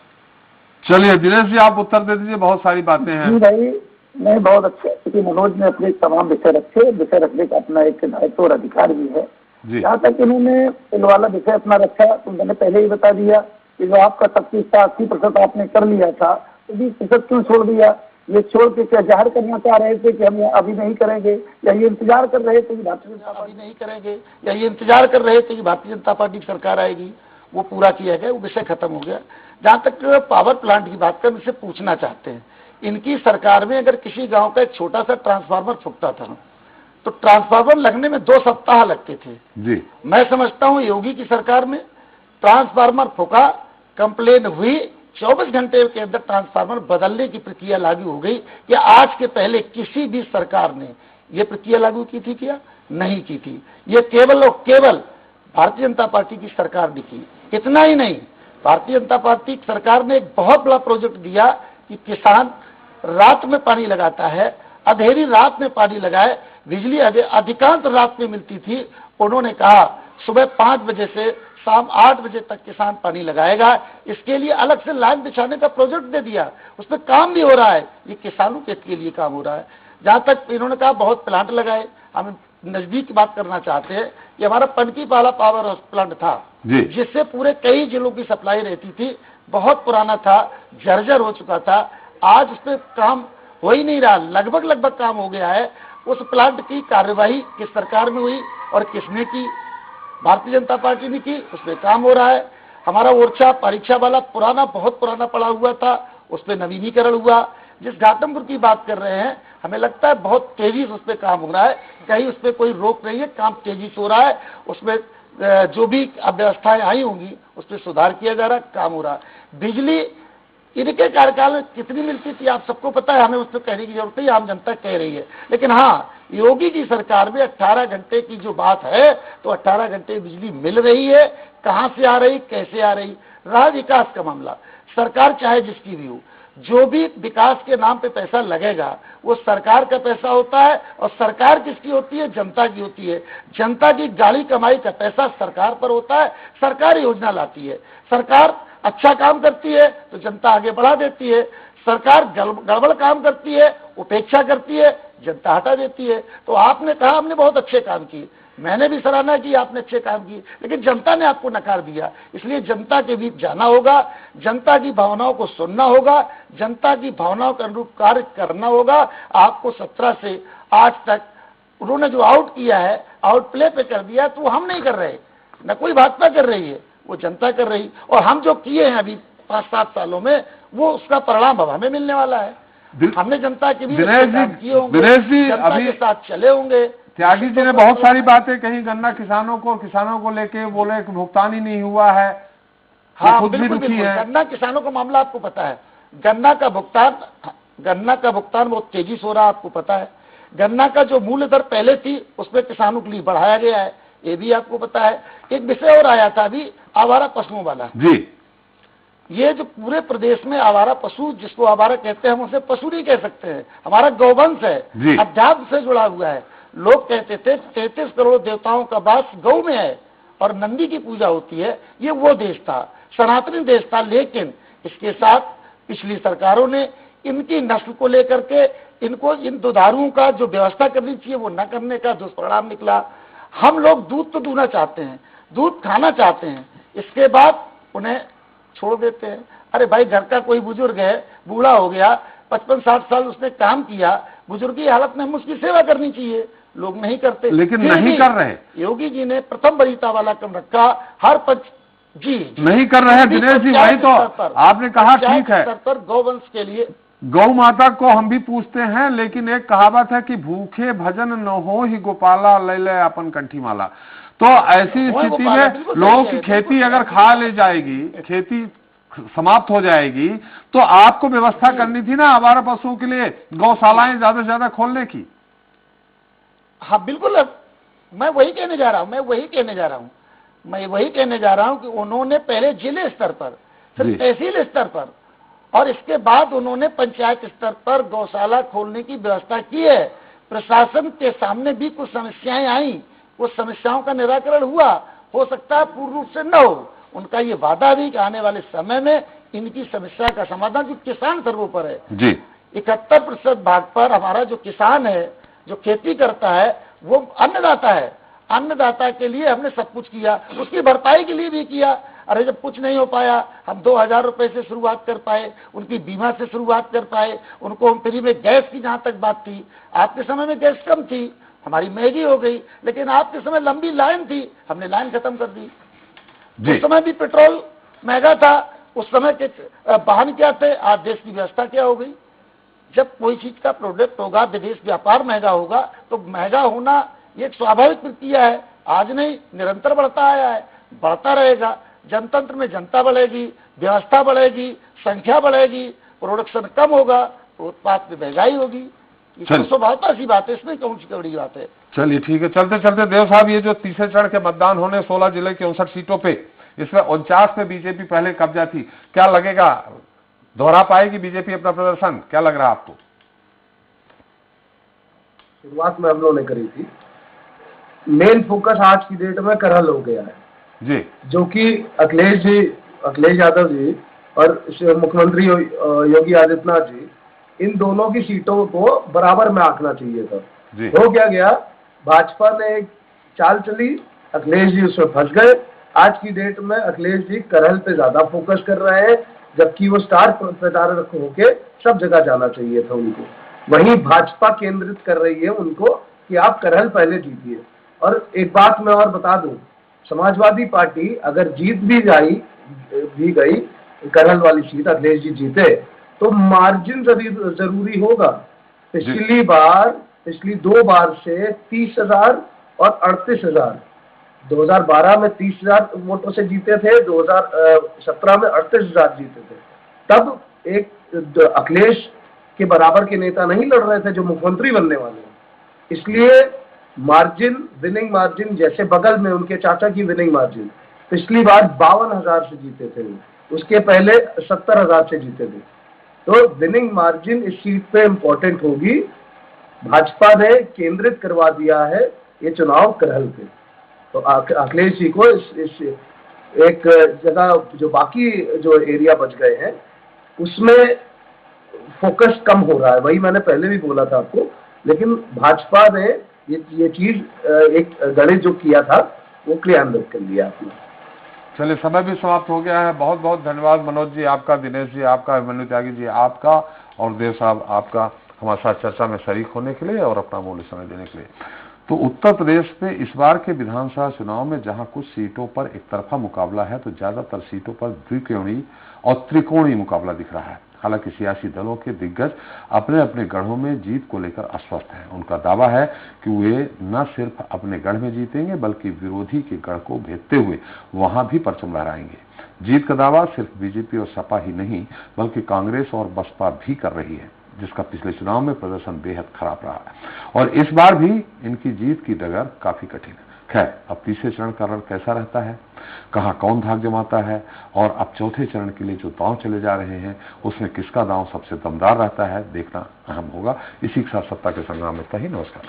चलिए दिनेश जी आप उत्तर दे दीजिए, बहुत सारी बातें हैं। भाई नहीं, बहुत अच्छे, क्योंकि मनोज ने अपने तमाम विषय रखने का अपना एक दायित्व और अधिकार भी है। जहाँ तक इन्होंने पुल वाला विषय अपना रखा तो मैंने पहले ही बता दिया कि जो आपका 80% आपने कर लिया था, तो 20% क्यों छोड़ दिया? ये छोड़ के क्या जाहिर करना चाह रहे थे कि हम अभी नहीं करेंगे, या ये इंतजार कर रहे थे कि भारतीय जनता पार्टी नहीं करेंगे, या ये इंतजार कर रहे थे कि भारतीय जनता पार्टी की सरकार आएगी? वो पूरा किया गया, वो विषय खत्म हो गया। जहाँ तक पावर प्लांट की बात कर, इनसे पूछना चाहते हैं, इनकी सरकार में अगर किसी गांव का एक छोटा सा ट्रांसफार्मर फूकता था तो ट्रांसफार्मर लगने में 2 सप्ताह लगते थे जी। मैं समझता हूँ योगी की सरकार में ट्रांसफार्मर फूका, कंप्लेन हुई, 24 घंटे के अंदर ट्रांसफार्मर बदलने की प्रक्रिया लागू हो गई कि आज के पहले किसी भी सरकार ने ये प्रक्रिया लागू की थी क्या? नहीं की थी। ये केवल और केवल भारतीय जनता पार्टी की सरकार ने की। इतना ही नहीं, भारतीय जनता पार्टी सरकार ने एक बहुत बड़ा प्रोजेक्ट दिया कि किसान रात में पानी लगाता है, अंधेरी रात में पानी लगाए, बिजली अधिकांश रात में मिलती थी। उन्होंने कहा सुबह 5 बजे से शाम 8 बजे तक किसान पानी लगाएगा। इसके लिए अलग से लाइन बिछाने का प्रोजेक्ट दे दिया, उसमें काम भी हो रहा है। ये किसानों के लिए काम हो रहा है। जहां तक इन्होंने कहा बहुत प्लांट लगाए, हम नजदीक की बात करना चाहते हैं कि हमारा पनकी पाला पावर हाउस प्लांट था जिससे पूरे कई जिलों की सप्लाई रहती थी, बहुत पुराना था, जर्जर हो चुका था। आज उस पर काम हो ही नहीं रहा, लगभग काम हो गया है। उस प्लांट की कार्यवाही किस सरकार में हुई और किसने की? भारतीय जनता पार्टी ने की, उसमें काम हो रहा है। हमारा ओरछा परीक्षा वाला पुराना, बहुत पुराना पड़ा हुआ था, उस पर नवीनीकरण हुआ। जिस घाटमपुर की बात कर रहे हैं, हमें लगता है बहुत तेजी से उस पर काम हो रहा है, कहीं उस पर कोई रोक नहीं है, काम तेजी से हो रहा है। उसमें जो भी अव्यवस्थाएं आई होंगी उस पर सुधार किया जा रहा है, काम हो रहा है। बिजली इनके कार्यकाल में कितनी मिलती थी आप सबको पता है, हमें उस पर कहने की जरूरत नहीं, आम जनता कह रही है। लेकिन हाँ, योगी की सरकार में 18 घंटे की जो बात है, तो 18 घंटे बिजली मिल रही है। कहां से आ रही, कैसे आ रही? रहा विकास का मामला, सरकार चाहे जिसकी भी हो, जो भी विकास के नाम पे पैसा लगेगा वो सरकार का पैसा होता है। और सरकार किसकी होती है? जनता की होती है। जनता की गाड़ी कमाई का पैसा सरकार पर होता है, सरकार योजना लाती है। सरकार अच्छा काम करती है तो जनता आगे बढ़ा देती है, सरकार गड़बड़ काम करती है, उपेक्षा करती है, जनता हटा देती है। तो आपने कहा हमने बहुत अच्छे काम किए, मैंने भी सराहना की, आपने अच्छे काम किए, लेकिन जनता ने आपको नकार दिया। इसलिए जनता के बीच जाना होगा, जनता की भावनाओं को सुनना होगा, जनता की भावनाओं के अनुरूप कार्य करना होगा। आपको 17 से आज तक उन्होंने जो आउट किया है, आउट प्ले पे कर दिया, तो हम नहीं कर रहे, न कोई भाजपा कर रही है, वो जनता कर रही। और हम जो किए हैं अभी 5-7 सालों में, वो उसका परिणाम अब हमें मिलने वाला है। हमने जनता के भी किए होंगे, जनता के साथ चले होंगे। त्यागी जी ने बहुत सारी बातें कही गन्ना किसानों को लेके, बोले कि भुगतान ही नहीं हुआ है। हाँ बिल्कुल, गन्ना किसानों का मामला आपको पता है। गन्ना का भुगतान बहुत तेजी से हो रहा है, आपको पता है। गन्ना का जो मूल्य दर पहले थी उसमें किसानों के लिए बढ़ाया गया है, ये भी आपको पता है। एक विषय और आया था अभी, आवारा पशुओं वाला जी। ये जो पूरे प्रदेश में आवारा पशु, जिसको आवारा कहते हैं, हम उसे पशु नहीं कह सकते हैं, हमारा गौवंश है, अध्यात्म से जुड़ा हुआ है। लोग कहते थे 33 करोड़ देवताओं का वास गौ में है और नंदी की पूजा होती है। ये वो देश था, सनातनी देश था। लेकिन इसके साथ पिछली सरकारों ने इनकी नस्ल को लेकर के इनको, इन दुधारुओं का जो व्यवस्था करनी चाहिए वो न करने का दुष्परिणाम निकला। हम लोग दूध तो दूना चाहते हैं, दूध खाना चाहते हैं, इसके बाद उन्हें छोड़ देते हैं। अरे भाई, घर का कोई बुजुर्ग है, बूढ़ा हो गया, 55-60 साल उसने काम किया, बुजुर्ग की हालत में हम उसकी सेवा करनी चाहिए, लोग नहीं करते। लेकिन नहीं कर रहे। योगी जी ने प्रथम वरीयता वाला कम रखा, हर जी नहीं कर रहे हैं दिनेश जी। वही तो आपने कहा, ठीक है, पर गौवंश के लिए गौ माता को हम भी पूछते हैं, लेकिन एक कहावत है कि भूखे भजन न हो ही गोपाला, ले ले अपन कंठी माला। तो ऐसी स्थिति में लोगों की खेती अगर खा ले जाएगी, खेती समाप्त हो जाएगी, तो आपको व्यवस्था करनी थी ना आवारा पशुओं के लिए गौशालाएं ज्यादा से ज्यादा खोलने की। हाँ बिल्कुल, मैं वही कहने जा रहा हूं कि उन्होंने पहले जिले स्तर पर, फिर तहसील स्तर पर, और इसके बाद उन्होंने पंचायत स्तर पर गौशाला खोलने की व्यवस्था की है। प्रशासन के सामने भी कुछ समस्याएं आई, उस समस्याओं का निराकरण हुआ, हो सकता है पूर्ण रूप से न हो। उनका ये वादा भी कि आने वाले समय में इनकी समस्या का समाधान, जो किसान सर्वोपरि है जी। 71% भाग पर हमारा जो किसान है, जो खेती करता है, वो अन्नदाता है। अन्नदाता के लिए हमने सब कुछ किया, उसकी भरपाई के लिए भी किया। अरे जब कुछ नहीं हो पाया, हम 2000 रुपए से शुरुआत कर पाए, उनकी बीमा से शुरुआत कर पाए, उनको हम फ्री में गैस की जहां तक बात थी, आपके समय में गैस कम थी, हमारी महंगी हो गई, लेकिन आपके समय लंबी लाइन थी, हमने लाइन खत्म कर दी। उस समय भी पेट्रोल महंगा था, उस समय के वाहन क्या थे, आज देश की व्यवस्था क्या हो गई। जब कोई चीज का प्रोडक्ट होगा, विदेश व्यापार महंगा होगा, तो महंगा होना ये एक स्वाभाविक प्रक्रिया है, आज नहीं, निरंतर बढ़ता आया है, बढ़ता रहेगा। जनतंत्र में जनता बढ़ेगी, व्यवस्था बढ़ेगी, संख्या बढ़ेगी, प्रोडक्शन कम होगा तो उत्पाद में महंगाई होगी। स्वभावता सी बात है, इसमें कौन सी बड़ी बात है। चलिए ठीक है, चलते चलते देव साहब, ये जो तीसरे चरण के मतदान होने 16 जिले की 59 सीटों पे, इसमें 49 पे बीजेपी पहले कब्जा थी, क्या लगेगा दोहरा पाएगी बीजेपी अपना प्रदर्शन, क्या लग रहा है आपको? शुरुआत में हम लोगों ने करी थी, मेन फोकस आज की डेट में करहल हो गया है जी, जो कि अखिलेश यादव जी और मुख्यमंत्री योगी आदित्यनाथ जी, इन दोनों की सीटों को बराबर में आंकना चाहिए था। हो क्या गया, भाजपा ने एक चाल चली, अखिलेश जी उसमें फंस गए। आज की डेट में अखिलेश जी करहल पे ज्यादा फोकस कर रहे हैं, जबकि वो स्टार प्रचारक होके सब जगह जाना चाहिए था उनको। वहीं भाजपा केंद्रित कर रही है उनको कि आप करहल पहले जीतिए। और एक बात मैं और बता दूं, समाजवादी पार्टी अगर जीत भी गई करहल वाली सीट, अखिलेश जी जीते, तो मार्जिन जरूरी होगा। पिछली 2 बार से 30,000 और 38,000, 2012 में 30,000 वोटों से जीते थे, 2017 में 38,000 जीते थे। तब एक अखिलेश के बराबर के नेता नहीं लड़ रहे थे जो मुख्यमंत्री बनने वाले हैं। इसलिए मार्जिन, विनिंग मार्जिन, जैसे बगल में उनके चाचा की विनिंग मार्जिन पिछली बार 52,000 से जीते थे, उसके पहले 70,000 से जीते थे। तो विनिंग मार्जिन इस सीट पे इंपॉर्टेंट होगी। भाजपा ने केंद्रित करवा दिया है ये चुनाव करहल पे, तो अखिलेश जी को इस एक जगह, जो बाकी जो एरिया बच गए हैं उसमें फोकस कम हो रहा है। वही मैंने पहले भी बोला था आपको, लेकिन भाजपा ने ये चीज एक गणित जो किया था वो क्रियान्वित कर लिया आपने। चलिए, समय भी समाप्त हो गया है। बहुत बहुत धन्यवाद मनोज जी आपका, दिनेश जी आपका, अभिमन्यु त्यागी जी आपका, और देव साहब आपका हमारे साथ चर्चा में शरीक होने के लिए और अपना मूल्य समय देने के लिए। तो उत्तर प्रदेश में इस बार के विधानसभा चुनाव में जहां कुछ सीटों पर एक तरफा मुकाबला है, तो ज्यादातर सीटों पर द्विकोणीय और त्रिकोणीय मुकाबला दिख रहा है। हालांकि सियासी दलों के दिग्गज अपने अपने गढ़ों में जीत को लेकर आश्वस्त हैं। उनका दावा है कि वे न सिर्फ अपने गढ़ में जीतेंगे, बल्कि विरोधी के गढ़ को भेदते हुए वहां भी परचम लहराएंगे। जीत का दावा सिर्फ बीजेपी और सपा ही नहीं, बल्कि कांग्रेस और बसपा भी कर रही है, जिसका पिछले चुनाव में प्रदर्शन बेहद खराब रहा है। और इस बार भी इनकी जीत की डगर काफी कठिन है। खैर, अब तीसरे चरण का रण कैसा रहता है, कहां कौन धाक जमाता है, और अब चौथे चरण के लिए जो दांव चले जा रहे हैं उसमें किसका दांव सबसे दमदार रहता है, देखना अहम होगा। इसी के साथ सत्ता के संग्राम में कहीं नमस्कार।